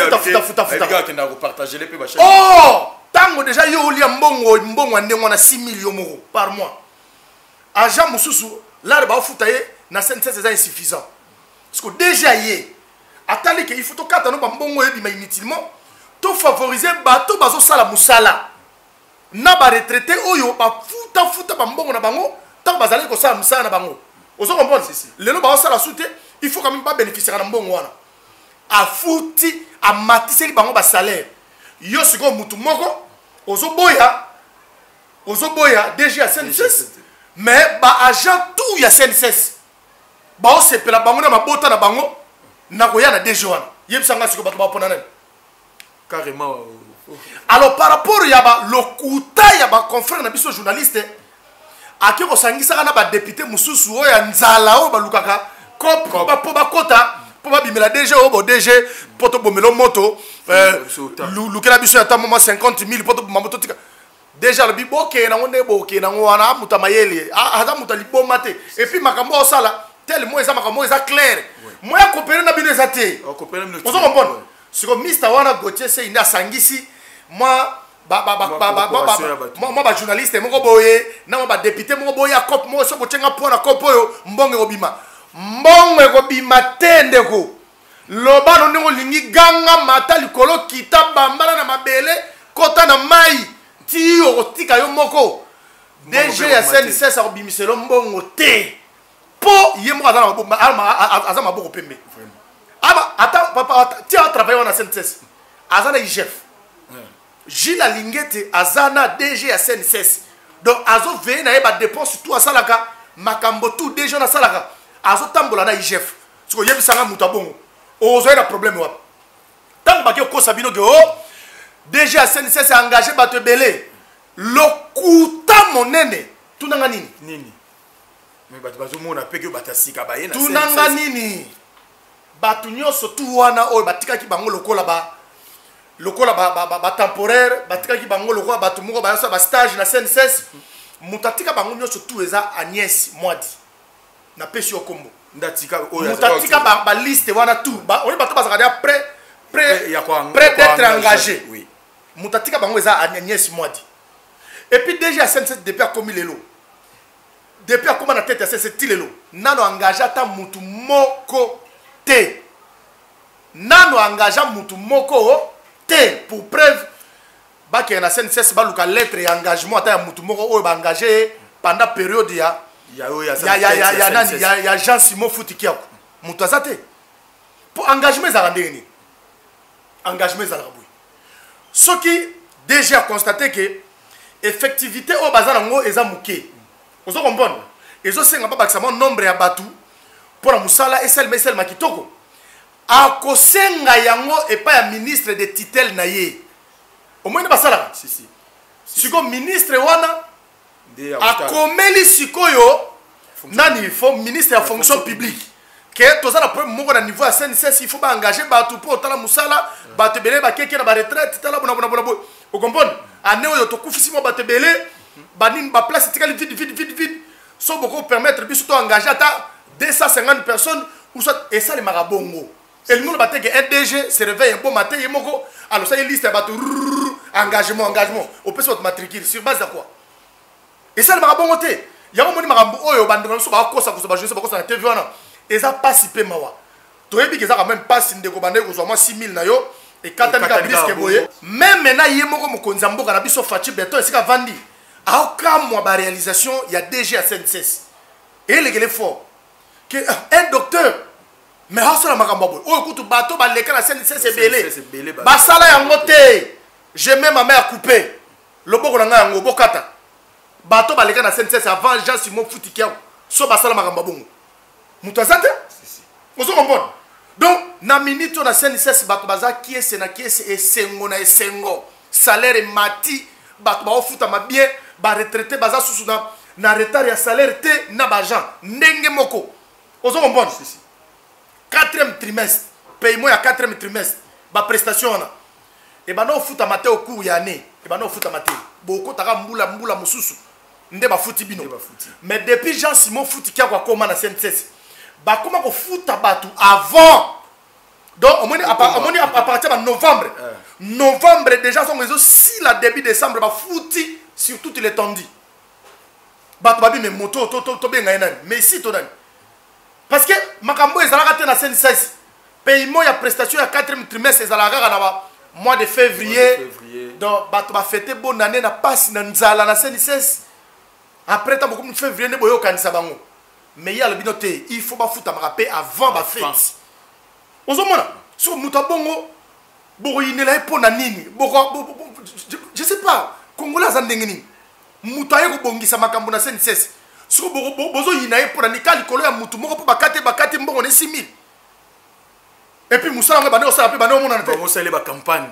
futa. Les gars qui n'a repartager les pe ba chaîne. Oh! Tango déjà yo li mbongo ndenge na 6 millions d'euros par mois. Agent mususu là ba futaye na SNCS c'est insuffisant. Parce que déjà yé atali que il faut to kata no ba mbongo yebi ma inutilement to favoriser bato bazo sala musala. Na ba retraité oyo ba futa ba mbongo na bango tant bazali ko sala musala na bango. Ozo comprendre ceci. Lelo ba sala soute il faut quand même pas bénéficier na mbongo wana. A futi a matiseli bango ba salaire. Yo siko mutu moko ozoboya DG à SNCS mais ba agent tout ya SNCS ba o sepela bango na mabota na bango na koya na DG wana yebisanga siko bato ba pona nani carrément. Alors par rapport ya ba lokuta ya ba confrère na biso journaliste aki ko sangisa na ba député mususu o ya nzala o ba lukaka cop ba po ba kota po ba bimela DG o bo DG poto bomelo moto lukela biso ya tamo 50 000 poto mamoto tika déjà le bibo ke na ngone bo ke na ngwana muta mayele aza muta liboma te et puis makambo osala tellement eza makambo eza clair moi ya coopérer na bino ezate on se comprend siko Mr wana Gauthier Sey ina sangisi moi moi journaliste moko boye na moi député moko boye a cop mo so botenga pona cop oyo mbonge kobima te ndeko loba no ndeko lingi ganga mata likolo kita bambala na mabele kota na mai ti otika yo moko DG ya CNCS a kobimiselo mbongo te po ye moko aza maboko pembe attends papa tu as travaillé na CNCS azana IGF Gilles Alingete azana DG ya CNCS donc azo veille na yeba dépense tout asalaka makambo tout DG na salaka azo tambola na IGF siko yebisanga muta bongo ozo na problème wa tant ba ke ko sabino ke DG ya CNCS a engagé bato belé lokuta monene tunanga nini mais bato bazomona peke batasika ba yena tunanga nini bato nyonso tu wana oyo batikaki bango lokola ba temporaire batikaki bango lokola bato moko bayosa ba stage na CNCS mutatika bango nyonso tu eza Agnès Mwadi na pesi okombo ndatika oyo mutatika ba liste wana tout on bato bazaka prêt d'être engagé oui mutatika bango eza Agnès Mwadi et puis déjà CNCS depuis a commis lelo depuis a comment na tête CNCS tilelo nano engagé ata mutu moko te nano engagé mutu moko te pour preuve ba ke na CNCS ba luka lettre et engagement ata ya mutu moko oyo ba engagé pendant période ya Jean Simon Foutikiako mutu azate pour engagement ezala ndenge engagement ezala boy soki déjà constaté que effectivité au bazar nango eza muke ozo comprendre ezo senga ba bakisa nombre ya batu pour la musala esel makitoko akosenga yango epa ya ministre de titel na ye au moins basala si siko ministre wana akomeli sikoyo nani faut ministre ya fonction publique que toza na problème moko na niveau ya CNCS il faut ba engager batu pour tala musala batu belé ba keke na ba retraite tala bona o comprendre ane oyo tokufisi mo batu belé banini ba place tikali vide so beaucoup permettre biso to engager ata 250 personnes ou soit et ça les marabongo et nous le batté que DG se réveille un bon matin yemoko alors ça il liste batu engagement au peut se matricule sur base de quoi et ça les marabongo te yango moni marambo oyo bandana so ba kosa ba je sais pas na TV wana eza passe pe mawa toyebi ke za quand même passe ndeko bandeko ko zo moi 6000 na yo et quand on a brisé boye même maintenant yemoko mokonzi mboka na biso Fachi Beto esika vandi aokamwa ba réalisation ya DG à CNCS et les fort que un docteur mais hasala makambo boye oyo kutu bato ba leka na CNCS belé ba sala yango te je mets ma main à couper loboko na nga yango bokata bato ba leka na CNCS avant Jean Simon Foutikiako so ba sala makambo bongo mutu azate ozo comprendre donc na minute on a CNCS bato baza kiese na kiese esengo salaire mati bato ba ofuta ma bien ba retraité baza susu na retard ya salaire te na ba gens ndenge moko ozo comprendre 4e trimestre paiement ya 4e trimestre ba prestation na et ba no ofuta mate au cours ya année et ba no ofuta mate boko taka mbula mususu nde ba futi bino mais depuis Jean Simon Foutikiako akoma na CNCS ba comment ko futa batu avant donc au moins à partir de novembre déjà son réseau si la début décembre ba fouti sur toute l'étendue batu babi mais moto to benga nani mais si to nani parce que makambo ezalaka te na CNCS paiement ya prestation ya 4e trimestre ezalaka na ba mois de février donc batu ba fêter bonne année na passe na nzala na CNCS après tant beaucoup février ne boyo kanisa bango mais il y a le binoté il faut ba fouta marapé avant ba fête ozomona so mutabongo boyinela epona nini je sais pas congolais azandenge nini mutaye ko bongisa makambo na CNCS so bozo yina epona nikali kolo ya mutu moko po bakate mbongo ne 6000 et puis musala ngaba ne osala pe bana omona na te osala ba campagne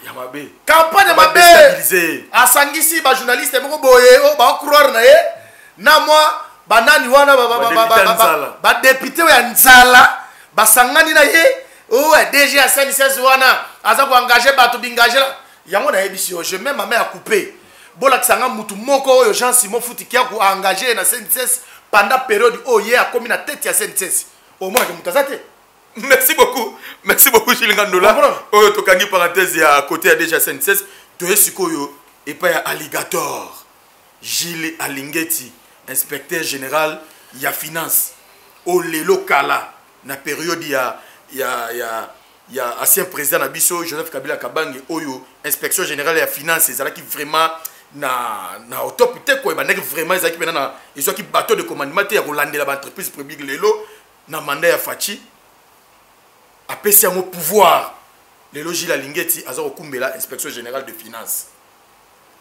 ya mabe campagne mabe asangisi ba journaliste moko boye o ba croire na ye na moi banani wana ba député ya nzala basangani na ye DG à CNCS wana aza ko engager bato bingager yango na ebisio je mets ma main à couper bola kisanga mutu moko oyo Jean Simon Foutikiako a engagé na CNCS pendant période oyo a commis na tête ya CNCS au moins que mutazate merci beaucoup Gilles Ngandola oyo tokangi parenthèse ya côté ya DG CNCS toye sikoyo et pas alligator Gilles Alingeti inspecteur général ya finance au lelo kala na période ya ancien président na biso Joseph Kabila Kabange oyo inspection générale ya finance ezalaki vraiment na au top te ko bandaki vraiment ezalaki pena na ezaki bateau de commandement te ya kolandela ba entreprise publique lelo na mandat ya Fachi apesi yango pouvoir lelo Gilles Alingeti aza kokumbela inspection générale de finance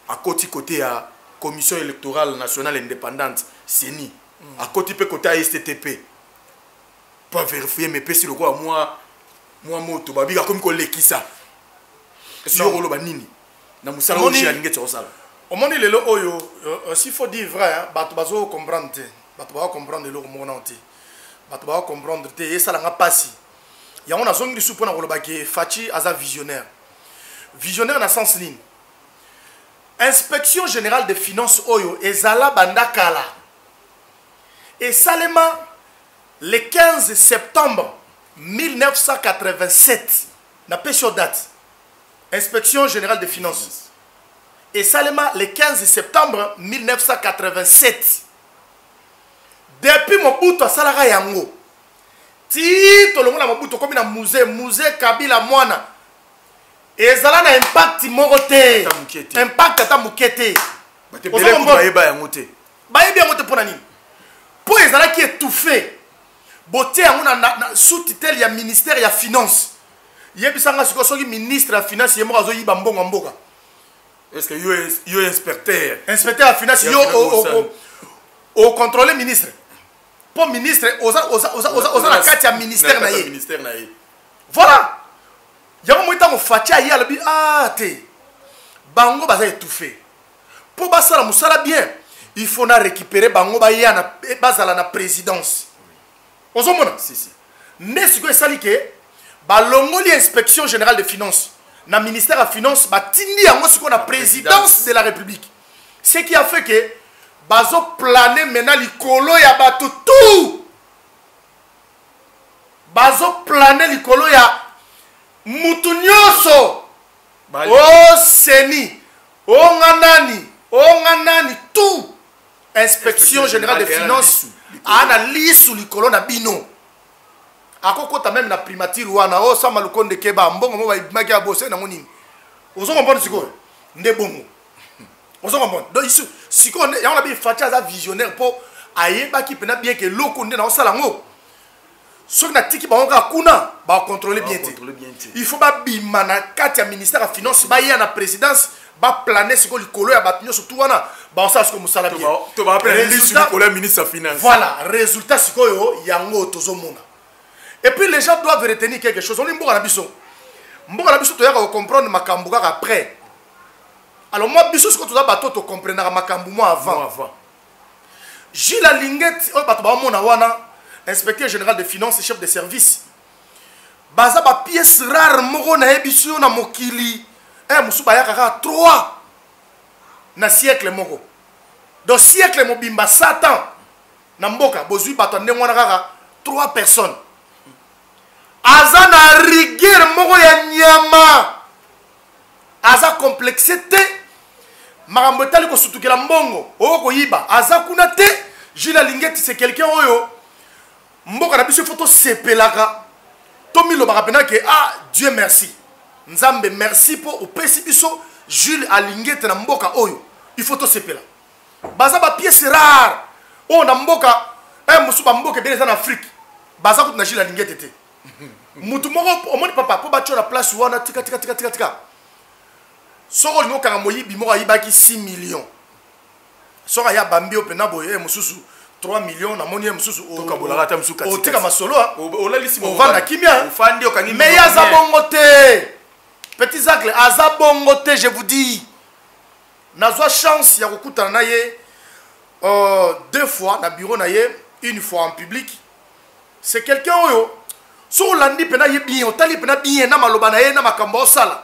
à côté ya commission électorale nationale indépendante CENI à côté pe côté STTP pas vérifier mais pesi le quoi moi moto babika comme ko lekisa sur rolo banini na musala o Gilles Alingeti osala au monde lelo oyo s'il faut dire vrai hein bato bazo comprendre te bato ba comprendre le mona te bato ba comprendre te et ça la nga pasi ya on a zongi su pona koloba ke Fachi aza visionnaire na sens ligne inspection générale des finances oyo ezala bandakala et salema le 15 septembre 1987 na pesio date inspection générale des finances et salema le 15 septembre 1987 depuis Mobutu asalaka yango ti tolongola Mobutu komi na musée Kabila mwana ezala na impact moko te impact ata mukete bayeba yango te mpona nini mpo ezalaki étouffé bote yango na sous-tutelle ya ministère ya finance yebisanga sikoyo soki ministre ya finance ye moko azoyiba mbongo ya mboka est-ce que yo inspecteur ya finance yo ocontrôle ministre mpo ministre oza na kati ya ministère na ye voilà yango moi ntango Fachi aye alobi te bango baza étouffé mpo basala mosala bien il faut na récupérer bango bazala na présidence ozomona nde sikoyo esali ke balongoli inspection générale de finance na ministère ya finance batindi yango sikoyo na présidence de la république ce qui a fait que bazoplane maintenant likolo ya bato tout bazoplane likolo ya mutu nyonso o CENI o nganani tout inspection générale des finances ana lisu likolo na bino akokota même na primature wana o sama lukonde keba mbongo mo baimaki ya bose na ngonini ozo comprendre sikoyo nde bongo ozo comprendre donc ici sikoyo ya on a bien Fachi aza visionnaire po ayebaki pena bien que loko nde na osala ngo soki na tiki bango kaka kuna bacontrôle bien te il faut babima na kati ya ministère ya finance baya na présidence baplane sikoyo likolo ya bato nyonso tu wana baosala sikoyo mosala bien ministre ya finance voilà résultat sikoyo yango tozomona et puis les gens doivent retenir quelque chose on mboka na biso toyaka comprendre makambo kaka après alors moi biso sikoyo toza bato tocomprendaka makambo moi avant Gilles Alingeti oyo bato baomona wana inspecteur général de finances et chef de service baza ba pièce rare moko na yebiso na mokili musu bayaka kaka 3 na siècle moko donc siècle mobimba 100 ans na mboka bozwi bato ndenge wana kaka 3 personnes aza na rigueur moko ya nyama aza complexé te makambo etali kosutukela mbongo oyo koyiba aza kuna te Gilles Alingeti c'est quelqu'un oyo mboka na biso il faut tosepelaka tomilobaka pena ke Dieu merci nzambe merci po opesi biso Gilles Alingeti na mboka oyo il faut tosepela baza ba pièce rare oyo na mboka mosu bamboka ebele eza na Afrique baza kutu na Gilles Alingeti te mutu moko omoni papa po batyo na place wana tika soko lingo kanga moyibi moko ayibaki 6 millions soko ya bambi opena boye mosusu 3 millions na moni mususu otika masolo ovanda kimia mais yaza bongo te petit Zacle aza bongo te je vous dis nazwa chance ya kokutana na ye 2 fois na bureau na ye une fois en public c'est quelqu'un oyo so landi pena ye bien otali pena bien na maloba na ye na makambo osala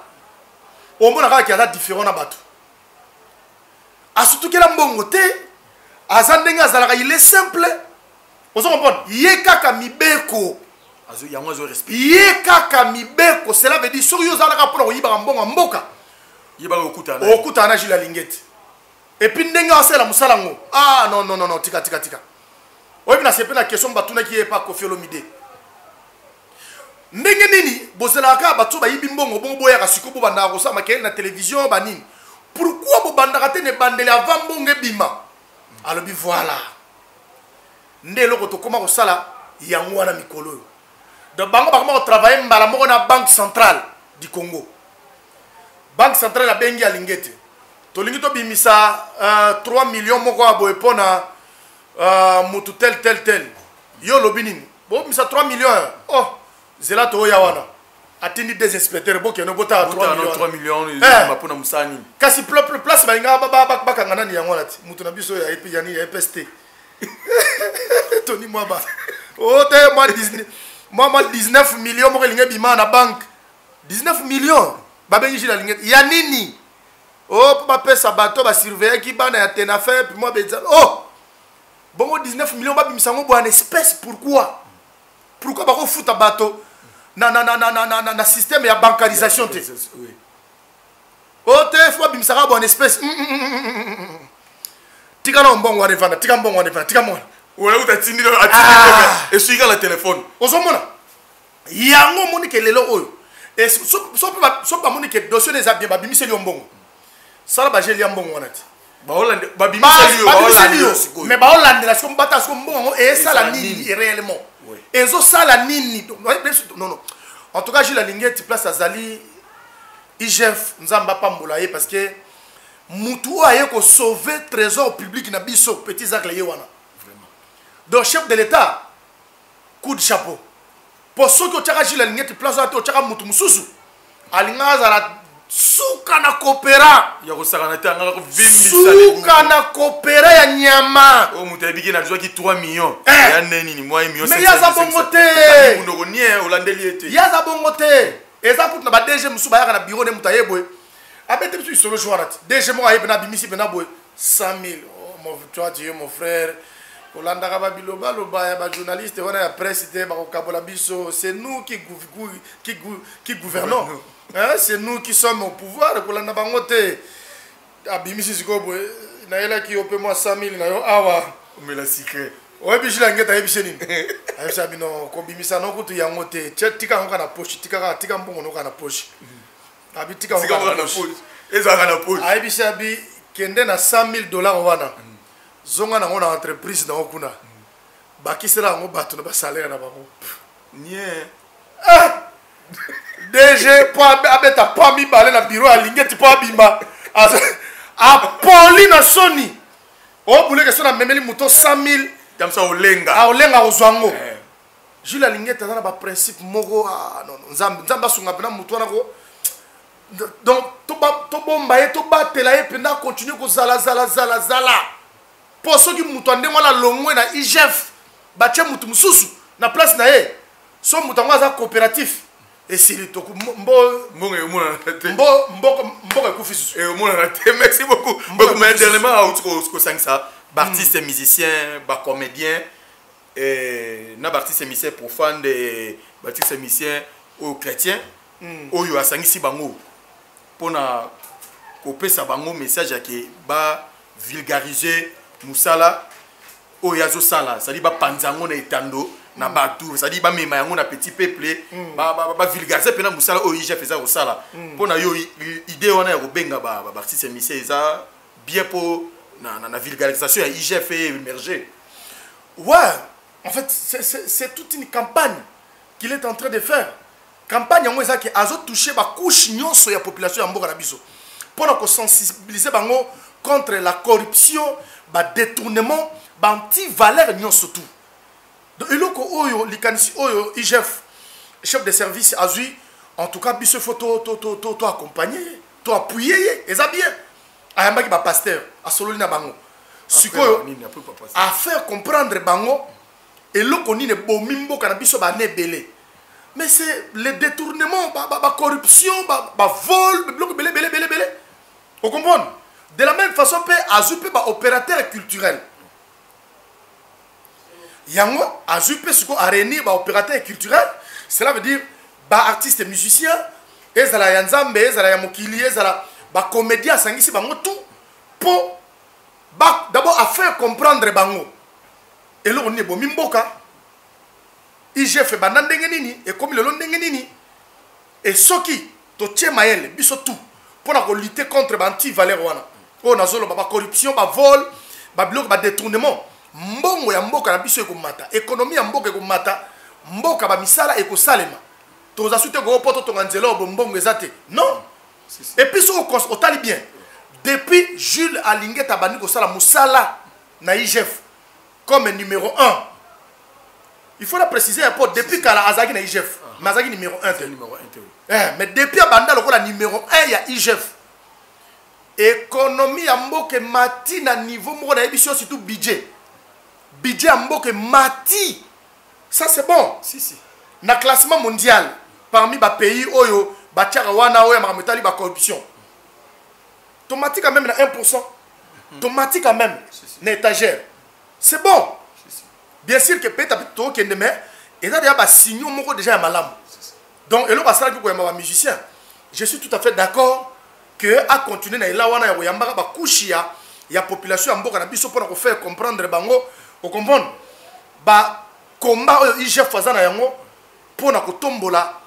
omona kaka ki aza différent na bato asutukela mbongo te aza ndenge azalaka il est simple ozo comprendre ye kaka mibeko yango azo respect ye kaka mibeko cela veut dire soki yo ozalaka mpona koyibaka mbongo ya mboka yeba okutana okutana Jules Lingete et puis ndenge asala musala ngo ah non tika oyebi na sepe na question batuna ki epa Koffi Olomide ndenge nini bozelaka bato bayibi mbongo bongo boyaka siko bo banda ko sa makele na télévision banini pourquoi bo banda te ne bandele avant mbongo bima alobi voilà nde loko to koma ko sala yango wana mikolo donc bango bakoma ko travailler mbala moko na banque centrale du Congo. Banque centrale a bengi Lingete. To lingi to bimisa 3 millions moko aboye pona mutu tel. Yo lobinin. Bo bimisa 3 millions. Oh, zela to ya wana. Atindi des inspecteurs bo keno bota 3 millions mapona musani. Kasi place ba inga ba kangana ni yango lati. Mutu na biso ya epi yani ya PST. Tony Mwaba. Oh te moi 19 millions moko lingi bima na banque. 19 millions. Babengi Jules Lingete. Ya nini? Oh, papa pesa bateau ba surveiller ki bana ya tenafe puis moi beza. Oh. Bongo 19 millions ba bimisango bo en espèce pourquoi? Pourquoi ba ko futa bateau na système ya bancarisation te. Oui. Oh, te faut bimisanga bo en espèce. Tika na mbongo wana vana, tika mbongo wana vana, tika mona. Wala utatindi et suika la téléphone. Ozomona. Yango moni ke lelo oyo. Et so pas moni que dossier des abiens babimise li mbongo sala ba jeli mbongo wana ti ba Hollande babimise li mais ba Hollande la so mbata so mbongo et sala nini réellement et zo sala nini non en tout cas Jules Lingete place azali IGF nzamba pambola ye parce que mutu aye ko sauver trésor public na biso petits actes ye wana vraiment donc chef de l'état coup de chapeau. Pour ceux qui ont Jules Lingete place à toi, tu as mutu mususu. Alinga zara suka na kopera. Ya ko sakana te ngaka ko vimbi suka na kopera ya nyama. O mutu ebiki na joki 3 millions. Ya neni ni moi millions. Mais ya za bongote. Ndoko nie Hollandeli ete. Ya za bongote. Eza kutu na ba DG musuba ya na bureau ne mutaye boy. Abete biso solo joanat. DG mo ayebe na bimisi bena boy 100 000. Oh mon toi Dieu mon frère. Kolanda ba biloba loba ya ba journaliste wana ya presse te ba kokabola biso c'est nous qui gouvernons hein c'est nous qui sommes au pouvoir kolanda bango te abimisi sikobo na yela ki ope moi 100 000 na yo awa mais la secret oye Jules Lingete ayebise nini ayebisa bino ko bimisa no kutu yango te tika ngo na poche tika mbongo no kana poche abi tika ngo kana poche ezaka na poche ayebisa bi kende na $100 000 wana zonga na ngona entreprise na okuna bakisera ngo bato na ba salaire na bango nie DG po abeta po mi balé na bureau ya Lingete po abimba a poli na soni o bule ke sona memeli muto 100 000 tamsa olenga ozwango Jules Lingete na ba principe moko non nzamba sunga pena muto na ko donc to bomba ye to batela ye pena continuer ko zala pour ceux qui mutande mwana longwe na IGF bache mutu mususu na place na ye so mutango za coopératif et sili to mbo ekufi susu et mona na te merci beaucoup mais dernièrement au sang ça artiste musicien ba comédien et na artiste musicien profane de artiste musicien au chrétien oyo asangisi bango pona kopesa bango message ke ba vulgariser musala oyazo sala ça dit ba panzango na etando na batu ça dit ba mema yango na petit peuple ba vulgariser pena musala o IGF feza au sala pona yo idée wana ya ko benga ba artiste musicien ça bien pour na vulgarisation ya IGF émerger. Ouais, en fait c'est toute une campagne qu'il est en train de faire. Campagne yango eza ki azo toucher ba couche nyonso ya population ya mboka na biso pona ko sensibiliser bango contre la corruption, ba détournement, ba anti-valeur nyonso tout. Donc eloko oyo likanisi oyo IGF chef de service azui en tout cas biso photo to accompagner, to appuyer eza bien. Ayamba ki ba pasteur asololi na bango. Sikoyo a faire comprendre bango eloko nini bomi mboka na biso ba nebele. Mais c'est le détournement, la corruption, le vol, le belé. Vous comprenez? De la même façon, Azupe est opérateur culturel. Yango, Azupe est opérateur culturel. Cela veut dire artiste et musicien. Ezala Yanzambe, Ezala Yamokili, Ezala ba comédien sangisi bango tout pour d'abord à faire comprendre bango et là on est bon mimboka IGF banda ndenge nini et comme le long ndenge nini et soki to tie maele biso tout pour na lutter contre banti valeur wana o nazolo ba corruption ba vol ba bloc ba détournement mbongo ya mboka na biso ekomata économie ya mboka ekomata mboka ba misala ekosalema toza sute go poto to nganzelo bombongo ezate non et puis au tali bien depuis Jules Alingeta bandi ko sala musala na IGF comme numéro 1. Il faut la préciser un peu depuis Kala Azagi na IGF mais Azagi numéro 1 numéro 1 mais depuis banda lokola numéro 1 ya IGF économie ya mboka mati na niveau moko na émission surtout budget ya mboka mati ça c'est bon si na classement mondial parmi ba pays oyo ba tiara wana oyo mametali ba corruption tomati quand même na 1%. Tomati quand même na étagère. C'est bon. Bien sûr que peut-être to kende mais et là déjà ba signaux moko déjà ya malamu. Donc et là ba sala ko yamba musicien. Je suis tout à fait d'accord que à continuer na ila wana ya yamba ba kushia ya population ya mboka na biso pour faire comprendre bango au comprendre ba combat oyo IGF fazana yango pour na kotombola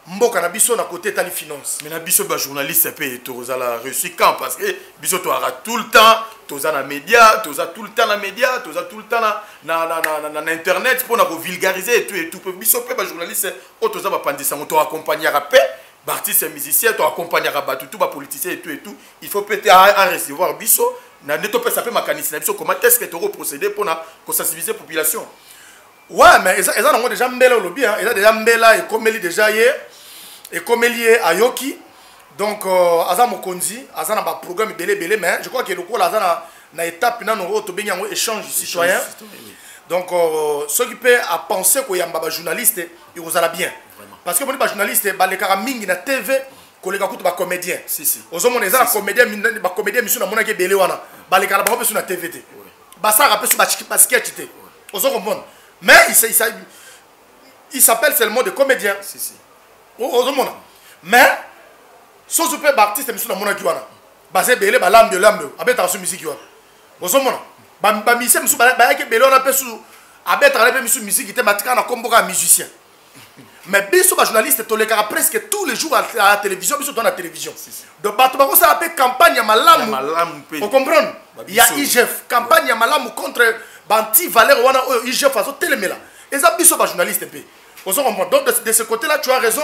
mboka na biso na côté tali finance mais na biso ba journaliste pe toza la réussi quand parce que biso to ara tout le temps toza na média toza tout le temps na média toza tout le temps na internet pour na ko vulgariser et tout biso pe ba journaliste o toza ba pandisa to accompagner pe ba artiste musicien to accompagner ba tout ba politicien et tout il faut peut-être à recevoir biso na neto pe ça peut makanisi na biso comment est-ce que to procéder pour na ko sensibiliser population. Ouais mais ils ont déjà mbela au lobby hein ils ont déjà mbela et comme il déjà hier et comme il est à Yoki donc Azam Mokonzi Azam a un programme belé mais je crois que le coup Azam na étape na no to benya échange citoyen donc ceux qui peut à penser qu'il y a un journaliste il vous allez bien parce que les journalistes ba les karamingi na TV ko les kakutu ba comédien si aux hommes les comédien ba comédien monsieur na mona ke belé wana ba les karaba pe sur na TV te ba ça rappelle sur ba sketch te aux hommes comprendre mais il s'appelle seulement des comédiens mais si vous avez un artiste qui est basé sur la lambe avec la musique vous avez un musicien qui est musique musicien mais les journalistes presque tous les jours à la télévision dans la télévision donc ça appelle campagne vous comprenez il y a IGF campagne contre Banti Valère wana oyo IGF azo telemela eza biso ba journaliste pe ozo comprendre donc de ce côté là tu as raison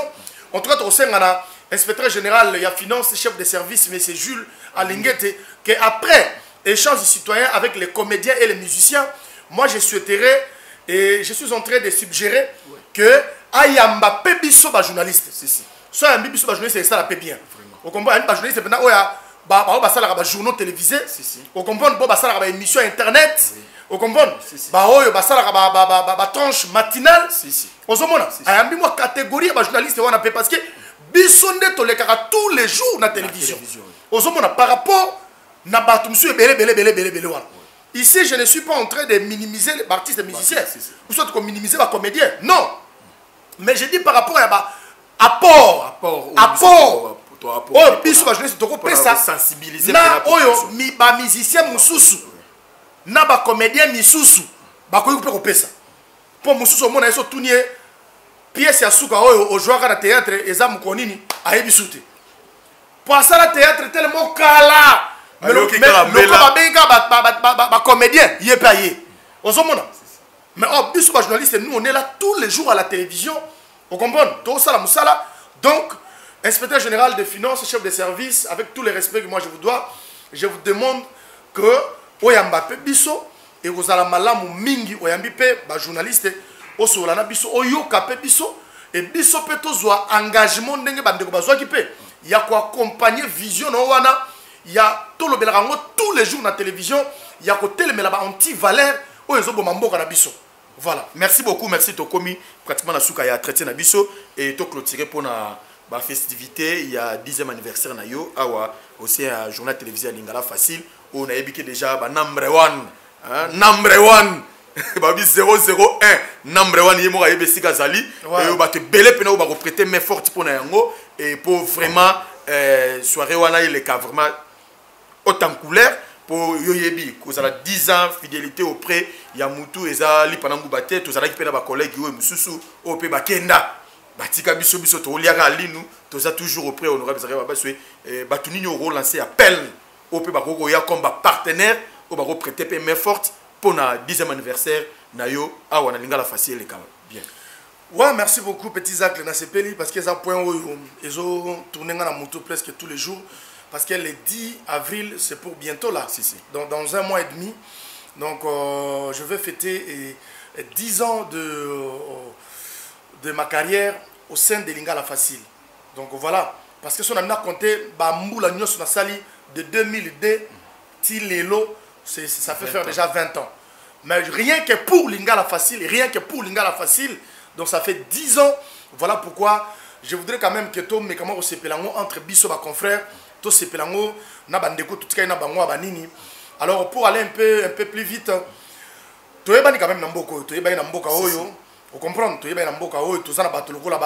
en tout cas to sengana inspecteur général il y a finance chef de service monsieur Jules Alingete que après échange citoyen avec les comédiens et les musiciens moi je souhaiterais et je suis en train de suggérer que ayamba pe biso ba journaliste so ayamba biso ba journaliste ça la pe bien au comprendre ba journaliste pendant oya ba sala ba journaux télévisés au comprendre ba sala ba émission internet au comprendre ba oyo ba sala ba tranche matinale ozomona ayambi moi catégorie ba journaliste wana pe parce que biso nde to lekaka tous les jours na télévision ozomona par rapport na batu monsieur belé wana ici je ne suis pas en train de minimiser les artistes et musiciens ou soit de minimiser les comédiens non mais je dis par rapport à apport oh biso ba journaliste to ko pesa sensibiliser na oyo mi ba musicien mususu na ba comédien misusu ba ko ko pesa pour mususu mona eso tunie pièce ya suka oyo o joueur na théâtre ezamu konini ayebi sute pour ça le théâtre tellement kala mais le ba benga ba comédien yé payé ozomona mais oh biso ba journaliste nous on est là tous les jours à la télévision vous comprenez tout ça la musala donc inspecteur général des finances chef de service avec tous les respects que moi je vous dois je vous demande que oyamba pe biso et vous allez malamu mingi oyambi pe ba journaliste osola na biso oyoka pe biso et biso pe tozwa engagement ndenge bandeko bazwa ki pe ya ko accompagner vision no wana ya tolobela rango tous les jours na télévision ya ko telemela ba anti valeur oyezo bo mamboka na biso. Voilà, merci beaucoup, merci Tokomi pratiquement na suka ya traité na biso et to clôturer pour na ba festivité il y a 10e anniversaire na yo awa aussi un journal télévisé à Lingala facile on a ébiqué déjà ba number 1 babi 001 number 1 yemo ya besika zali et ba te belé pena ba prêter main forte pour na yango et pour vraiment soirée wana il est vraiment autant couleur pour yoyebi cause la 10 ans fidélité auprès ya mutu eza lipanangu baté to zalaki pena ba collègue yo mususu o pe bakenda batika biso to liaka linu to za toujours auprès honorable Zakaria Babaswe batuni nyo relancer appel o pe bakoko ya comme partenaire o ba prêter pe main forte pour na 10e anniversaire na yo awa na lingala facile le kama bien. Ouais, merci beaucoup petit Zach na sepeli parce que ça point où ils ont tourné dans la moto presque tous les jours. Parce que le 10 avril, c'est pour bientôt là. Si. Donc, dans un mois et demi. Donc, je vais fêter 10 ans de ma carrière au sein de Lingala Facile. Donc, voilà. Parce que si on a compté, Bamboula Nyos na sali de 2002, Tilelo, ça fait faire déjà 20 ans. Mais rien que pour Lingala Facile, donc ça fait 10 ans. Voilà pourquoi je voudrais quand même que tout mes camarades se pélango entre biso ba confrères. Tout ce pelango na bandeko tout na bango banini. Alors pour aller un peu plus vite, to yebani quand même na mboko, to yebani na mboka oyo, vous comprenez, to yebani na mboka oyo, tout ça na batoloko là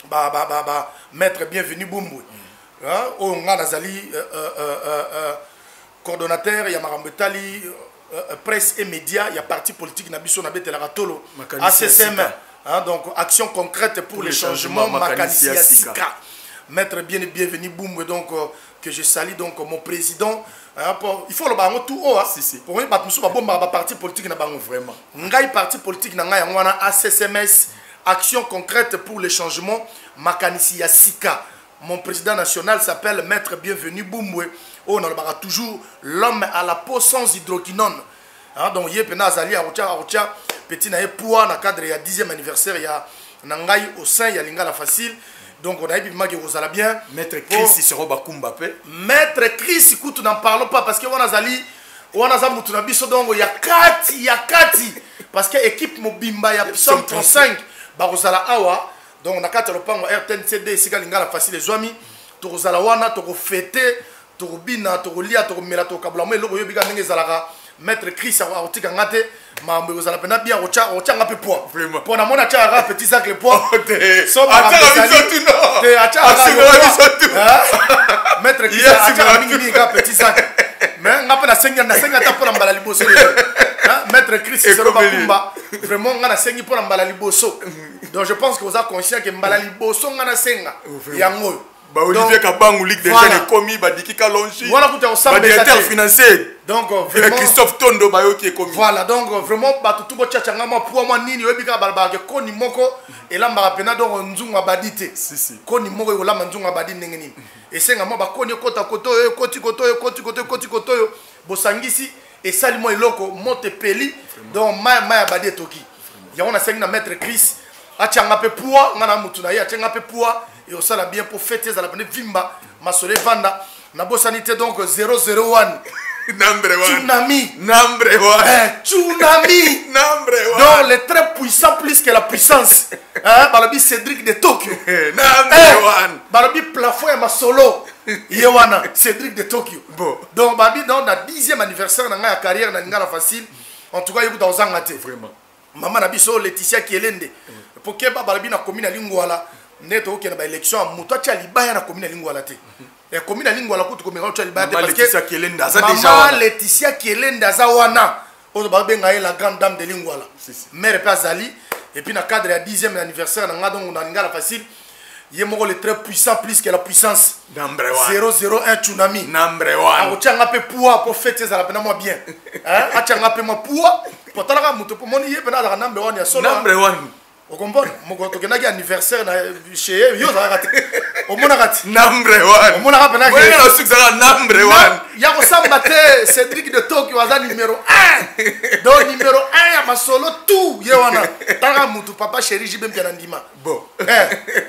ba maître bienvenu Bumbu. Hein, o nga nazali coordonnateur ya Marambetali presse et médias, il y a parti politique na biso na betela ratolo ACCM. Hein, donc action concrète pour les changements Makanisi Sika. Maître bienvenu Boumwe, donc que je salue donc mon président. Il faut le banger tout haut. Pour moi, parti politique na bango vraiment. Ngai parti politique na ngai ngwana ACCMS action concrète pour les changements Makanisi Sika. Mon président national s'appelle Maître bienvenu Boumwe. On a toujours l'homme à la peau sans hydroquinone. Donc yé pena azali a petit na poids na cadre ya 10e anniversaire ya nangai au sein ya Lingala Facile. Donc on a eu bien. Maître Chris Siroba Kumbape. Maître Chris, écoute, n'en parlons pas parce que on a zali, on a zamu tunabiso donc il y a Kati, parce que équipe Mobimba il y a 135, barozala awa, donc on a 4 le pan RTNCD sika Lingala Facile les amis, torozala wana toro fêter, toro bina, toro lia, toro mela, toro kabula, mais logo yobiga nenge zalaga. Maître Chris a oti kangate ma mbezo la pena bien ocha ngape poids vraiment pour na mona cha ra petit sac le poids so te acha Maître Chris acha mingi ga petit sac mais ngape na senga ta pour mbala liboso Maître Chris c'est le bakumba vraiment ngana sengi pour mbala liboso donc je pense que vous êtes conscient que mbala liboso ngana senga yango Bah Olivier Kabangu Ligue des jeunes commis Badiki Kalonji. Voilà pour te ressemble directeur financier. Donc vraiment Christophe Tondo Bayo qui est commis. Voilà donc vraiment tout bo tchatchanga ma pour moi nini webika balba ke koni moko et là mba pena donc nzunga badite. Si. Koni moko yo la nzunga badi ningini. Et senga mo ba koni kota koto koti yo bosangisi et salimo eloko monte peli donc ma badi toki. Ya on a senga Maître Chris achanga pe poa ngana mutu na ya achanga pe poa et on sala bien pour fêter za la pene vimba masole vanda na bosanité donc 001 number 1 tsunami number 1 tsunami number 1 donc le très puissant plus que la puissance hein balobi Cédric de Tokyo number 1 balobi plafond ya masolo yewana Cédric de Tokyo bon donc babi dans la 10e anniversaire na nga carrière na Lingala Facile en tout cas yebu dans zangate vraiment maman na biso Laetitia Kielende pour que balobi na commune Lingwala neto okena ba élection muto acha libaya na commune Lingwala te et commune Lingwala kutu komera acha libaya te parce que Laetitia Kielende aza déjà maman Laetitia Kielende aza wana on ba benga la grande dame de Lingwala mère Pazali et puis na cadre ya 10e anniversaire na nga donc na Lingala Facile yemoko le très puissant plus que la puissance number 1 001 tsunami number 1 achanga pe poids pour fêter ça la pena moi bien hein achanga pe moi poids pour talaka muto pour moni yepena la number 1 ya solo number 1 vous comprenez? Mon tokenaki anniversaire chez yo ça raté. Au mon raté. Number 1. Au mon raté na. Ouais, la succès number 1. Ya ko sambaté Cédric de Tokyo aza numéro 1. Donc numéro 1 ya masolo tout yewana. Tanga mutu papa chéri jibe mpia ndima. Bon.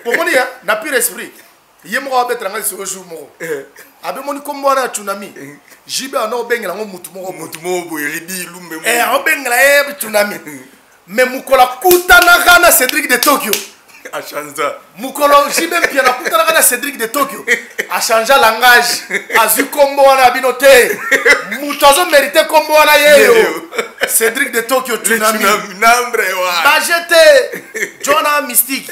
Pour moni ya na pur esprit. Yemo abetra nga ce jour mo. Abe moni kombo na tsunami. Jibe ana bengela ngo mutu mo boye ribi lumbe mo. Obengela tsunami. Mais Moukola Kutana na Cédric de Tokyo a changé. Moukola Jibem Piana Kutana na Cédric de Tokyo a changé langage. A vu combo na binote. Moutazo mérité combo na yeyo. Cédric de Tokyo tsunami. Number 1. Bajete Jonah Mystique.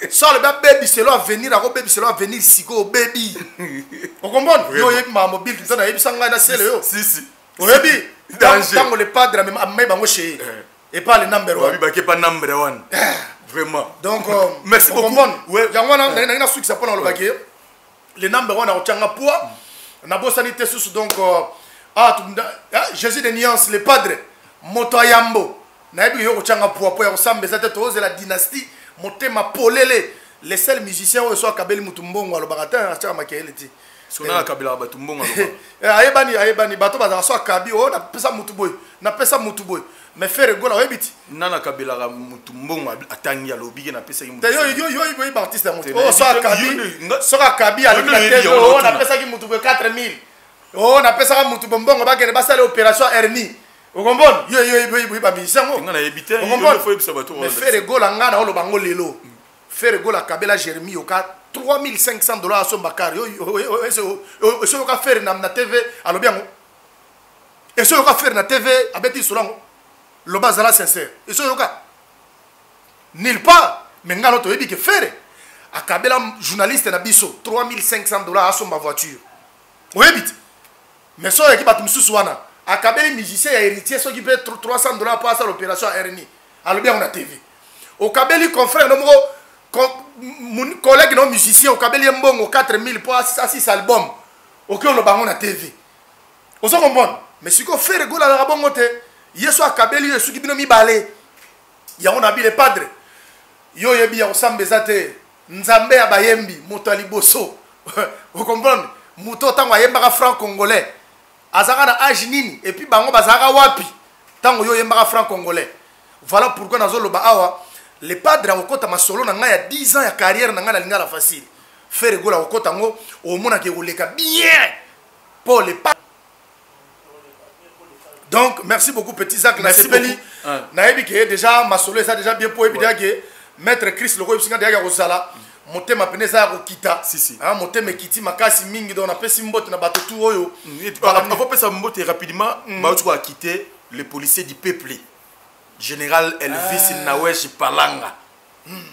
Soit le baby, c'est là à venir, à baby, c'est là à venir, siko, baby. Vous comprenez? Yo, il m'a mobile, tu sais, il s'en va dans le Si, si. au baby, tant que le padre, même chez et pas le number one. Oui, pas number one. Vraiment. Donc, merci beaucoup. Ouais. Il y a un truc qui s'appelle le baguette. Le number one, on tient un poids. On a beau sanité sous donc. Jésus de nuances, le padre. Motoyambo. Naïbi yo tient un poids. Pour ressemble à la dynastie. Motema polele. Les seuls musiciens où soit Kabeli Mutumbongo à l'obaratin, à Tchama Makeleti. Sona Kabila Batumbongo. Ayebani, bato baza soit Kabi, oh, na pesa Mutuboy. Na pesa Mutuboy. Mais faire gola webiti nana kabila mutumbongo atangi alobi na pesa ki yo artiste mutu oh soka kabi ali na tv oh na pesa ki mutu 4000 oh na pesa ka mutu bombongo ba kene basale opération hernie o kombon yo ba bisango ngana ebite yo faut ebisa bato mais faire gola ngana olo bango lelo faire gola kabela Jérémie au cas $3500 à son bakar yo so ka faire na tv alobi yango et so ka faire na tv abeti solango le bazala sincère et ce yoka nulle part mais ngalo to yebi ke faire akabela journaliste na biso $3500 à son voiture oui mais so yaki batum suswana akabeli musicien ya héritier so qui paie $300 pour ça l'opération RNI alors bien on a TV au kabeli confrère no mon collègue non musicien au kabeli mbongo 4000 pour 6 albums OK on le bango na TV on se comprend mais si ko faire gola la bongo te yeso akabeli yesu ki bino mibale ya on abi le padre yo yebi ya osambeza te nzambe ya bayembi moto aliboso vous comprenez moto tango yemba franc congolais azaka na âge nini et puis bango bazaka wapi tango yo yemba franc congolais voilà pourquoi nazo loba awa le padre akota masolo na nga ya 10 ans ya carrière na nga na lingala facile faire gola akota ngo o mona ke oleka bien pour le padre. Donc, merci beaucoup, petit Zach. Merci beaucoup. Naïbi qui est déjà, ma solo, ça déjà bien pour que Maître Chris, le roi, il y a Rosala, monter ma peine, ça a kita. Si, si. Monter mes kiti, ma casse, mingi, donc on a fait simbot, on a battu tout. Il faut faire ça rapidement. On va quitter le policier du peuple. Général Elvis Nawesh Palanga.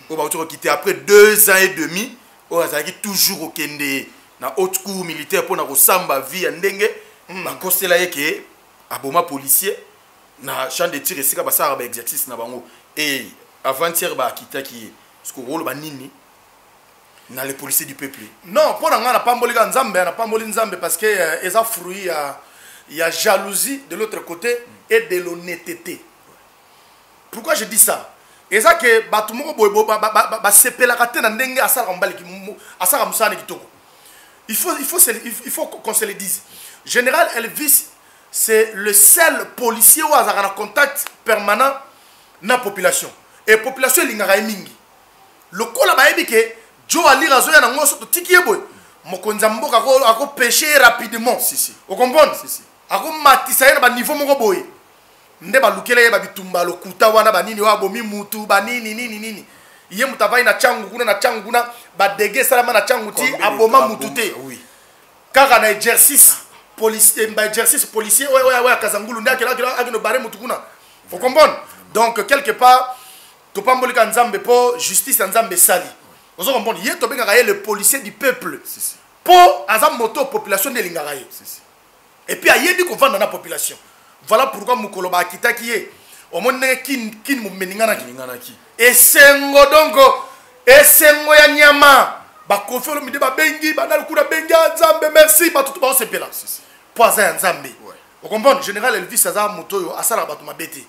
On va quitter après 2 ans et demi. On va toujours au Kende, dans haute cour militaire pour nous samba vie en dengue. Ma costela est que aboma policier na champ de tir esika basara ba exercice na bango et avant-hier ba kita ki ce que rôle ba nini na les policiers du peuple. Non, pour nga na pamboli ga nzambe na pamboli nzambe parce que eza fruit il y a jalousie de l'autre côté et de l'honnêteté. Pourquoi je dis ça? Eza que batu moko boybo ba sepela kate na ndenge asala mbali ki asala musane kitoko. Il faut qu'on se le dise. Général Elvis, c'est le seul policier qui a un contact permanent dans la population. Et la population est mingi. Le cas là, c'est que Joe Ali Razoya n'a pas de ticket. Mokonzambo a pêché rapidement. Vous comprenez? A matissé à niveau mokoboy. Nde ba lukele ba bitumba lo kuta wana ba nini wa bomi mutu ba nini. Iye mutavai na changu kuna ba dege salama na changu ti aboma mutute. Oui. Car na exercice policier, ouais, Kazangulu, vous comprenez? Donc, quelque part, tu peux pas nzambe pour justice nzambe sali. Vous comprenez? Il y a le policier du peuple. Pour azam moto population de l'ingaraye. Et puis, il y a dit qu'on vend dans la population. Voilà pourquoi Mukoloba Akita qui est. Au monde kin mumeningana ki. Et sengo donc, et sengo ya nyama. Ba kofi lo midi ba bengi, ba na kura bengi nzambe merci, ba tout ba sepela. Poison nzambe. Vous comprenez? Général Elvis Azar Motoyo asala batu mabete.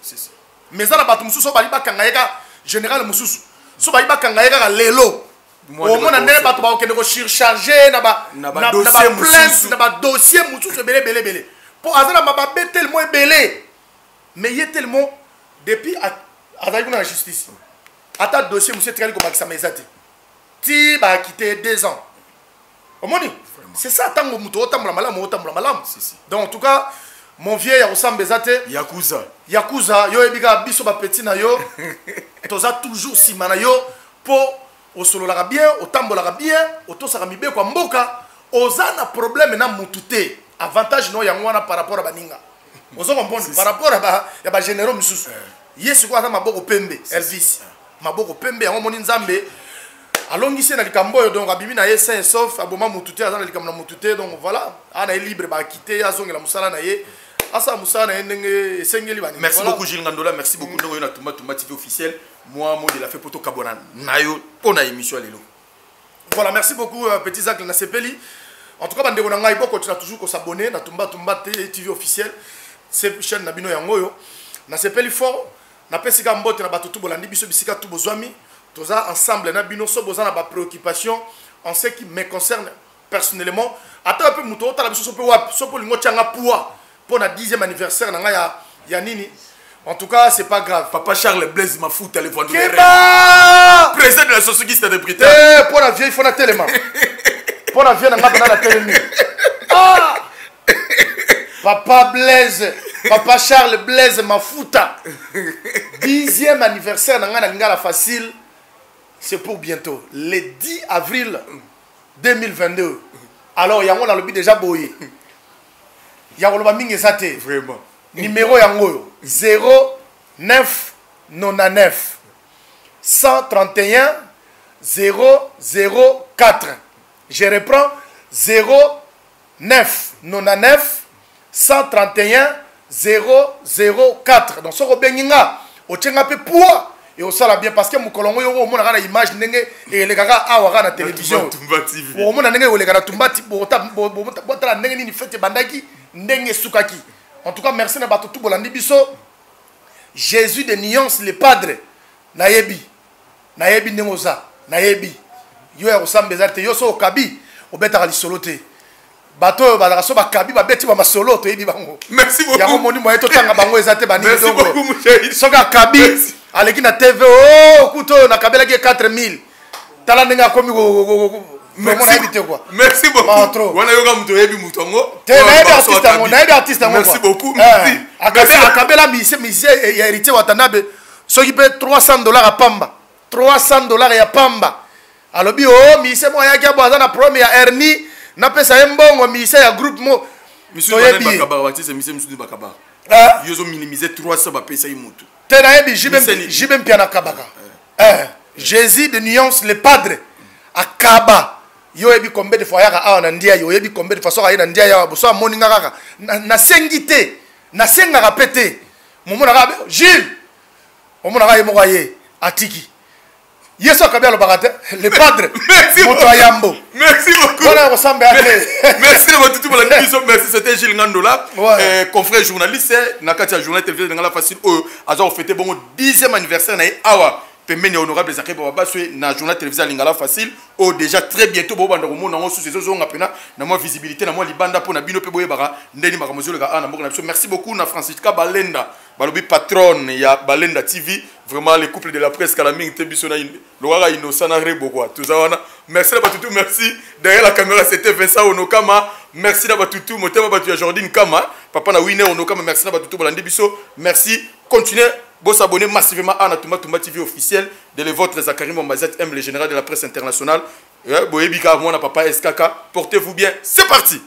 Mais ça la batu mususu bali ba kangayeka général mususu. So bali ba kangayeka lelo. Au moins na batu ba okende ko surcharger na ba plainte na ba dossier mususu belé. Pour azala ba bete tellement belé. Mais il est tellement depuis azali na justice. Ata dossier monsieur Trali ko bakisa mezati. Ti ba quitter 2 ans. Omoni? C'est ça, tant que muto otamula malam. Donc en tout cas, mon vieux ya ressemble bezate Yakuza yo ebika biso ba petit na yo. Toza toujours simana yo pour au solo la bien, au tambola bien, au to saka mibe kwa mboka, ozana problème na mutute. Avantage no yangwana par rapport à baninga. Ozo comprendre par rapport à ba généraux misusu. Yesu kwa maboko pembe Elvis. Maboko pembe ya moni nzambe. alongisi na likambo donc abimi na ye sain sauf aboma mutute azana likambo na mutute donc voilà ana libre ba quitter azongela musala na ye asa musala na ye ndenge esengeli bani. Merci beaucoup Gilles Ngandola, merci beaucoup ndongo na Tumba TV officiel. Moi de la fait poto kabona nayo pona émission lelo. Voilà, merci beaucoup Petit Zach na sepeli. En tout cas bandeko na ngai boko tu as toujours ko s'abonner na Tumba TV officiel. C'est chaîne na bino yango yo. Na sepeli fort na pesika mbote na batutu bolandi biso bisika tu bozwami. Toza ensemble na bino so bozana ba préoccupation en ce qui me concerne personnellement. Ata un peu muto tala biso so pe wap so po lingo tianga poa pour na 10e anniversaire na nga ya nini. En tout cas, c'est pas grave. Papa Charles Blaise m'a foutu les vendeurs. Président de la société de Britannique. Pour la vieille, il faut la télé. Pour la vieille, on a la télé. Ah! Papa Blaise, Papa Charles Blaise m'a foutu. 10e anniversaire na Lingala facile. C'est pour bientôt. Le 10 avril 2022. Alors, il y a un lobby déjà boyé. Il y a un lobby vraiment. Numéro yango 09 99 131 004. Je reprends 09 99 131 004. Donc ce robenga o tchenga pe poids et au sala bien parce que mon colongo yo mo na image ndenge et les gars awa na télévision. O mo na ndenge o le gars Tumba TV bota ndenge ni fete bandaki ndenge sukaki. En tout cas, merci na batutu bolandi biso. Jésus de nuance le padre. Nayebi. Nayebi ndengoza. Nayebi. Yo ya osambe zarte yo so okabi obeta ali solote. Bato ba so ba kabi ba beti ba masolo to yebi bango. Merci beaucoup. Ya moni mo eto tanga bango ezate bani donc. Merci beaucoup mon chéri. Soka kabi aleki na TV kuto na kabela ke 4000. Tala ndenga komi Merci beaucoup. Merci beaucoup. Akabela mise héritier watanabe soki pe $300 à pamba. $300 ya pamba. Alobi oh mise mo ya kiabo azana premier ya Ernie na pesa embongo mise ya groupe mo. Monsieur Bakaba watise mise Monsieur Bakaba. Yozo minimiser 300 ba pesa imutu. Tena yebi jibem piana kabaka. Jésus de nuance le padre akaba. Yo ebi combien de fois yaka awa na ndia yo ebi combien de fois soka na ndia ya boso moninga kaka na sengite na senga rapete momona ka Gilles omona ka yemo ye atiki yeso akabia lo bagate le padre moto ayambo. Merci beaucoup. Voilà ressemble à merci de votre tout pour la émission. Merci, c'était Gilles Ngandola confrère journaliste na katia journal télévisé ngala facile azo fêter bon 10e anniversaire na awa Pemene honorable Zakebo Babaswe na journal télévisé Lingala facile au déjà très bientôt bo banda ko mona sous ces zones apena na moi visibilité na moi libanda pour na bino pe boye bara ndeni makamozolo ga na mboko na biso. Merci beaucoup na Francisca Balenda balobi patron ya Balenda TV vraiment les couples de la presse kalaming te biso na lora innocent na rebo quoi tout ça wana. Merci na batutu, merci derrière la caméra c'était Vincent Onokama. Merci na batutu motema batu ya Jordan Kama papa na Winner Onokama. Merci na batutu bolandi biso. Merci, continuez. Vous vous abonnez massivement à Tumba TV officiel de les vôtres Zachary Mombazet M, le général de la presse internationale. Boyebika moi na papa SKK. Portez-vous bien. C'est parti.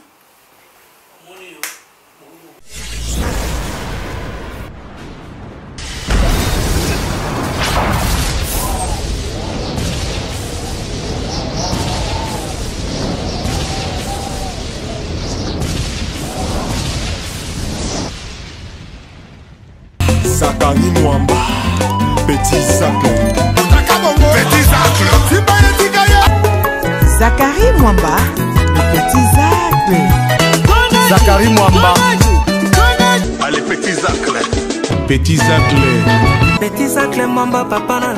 Zachary Mwamba, Petit Zach. Petit Zach. Zachary Mwamba, le Petit Zach. Zachary Mwamba. Allez, Petit Zach. Petit Zach. Petit Zach, Mwamba, papa la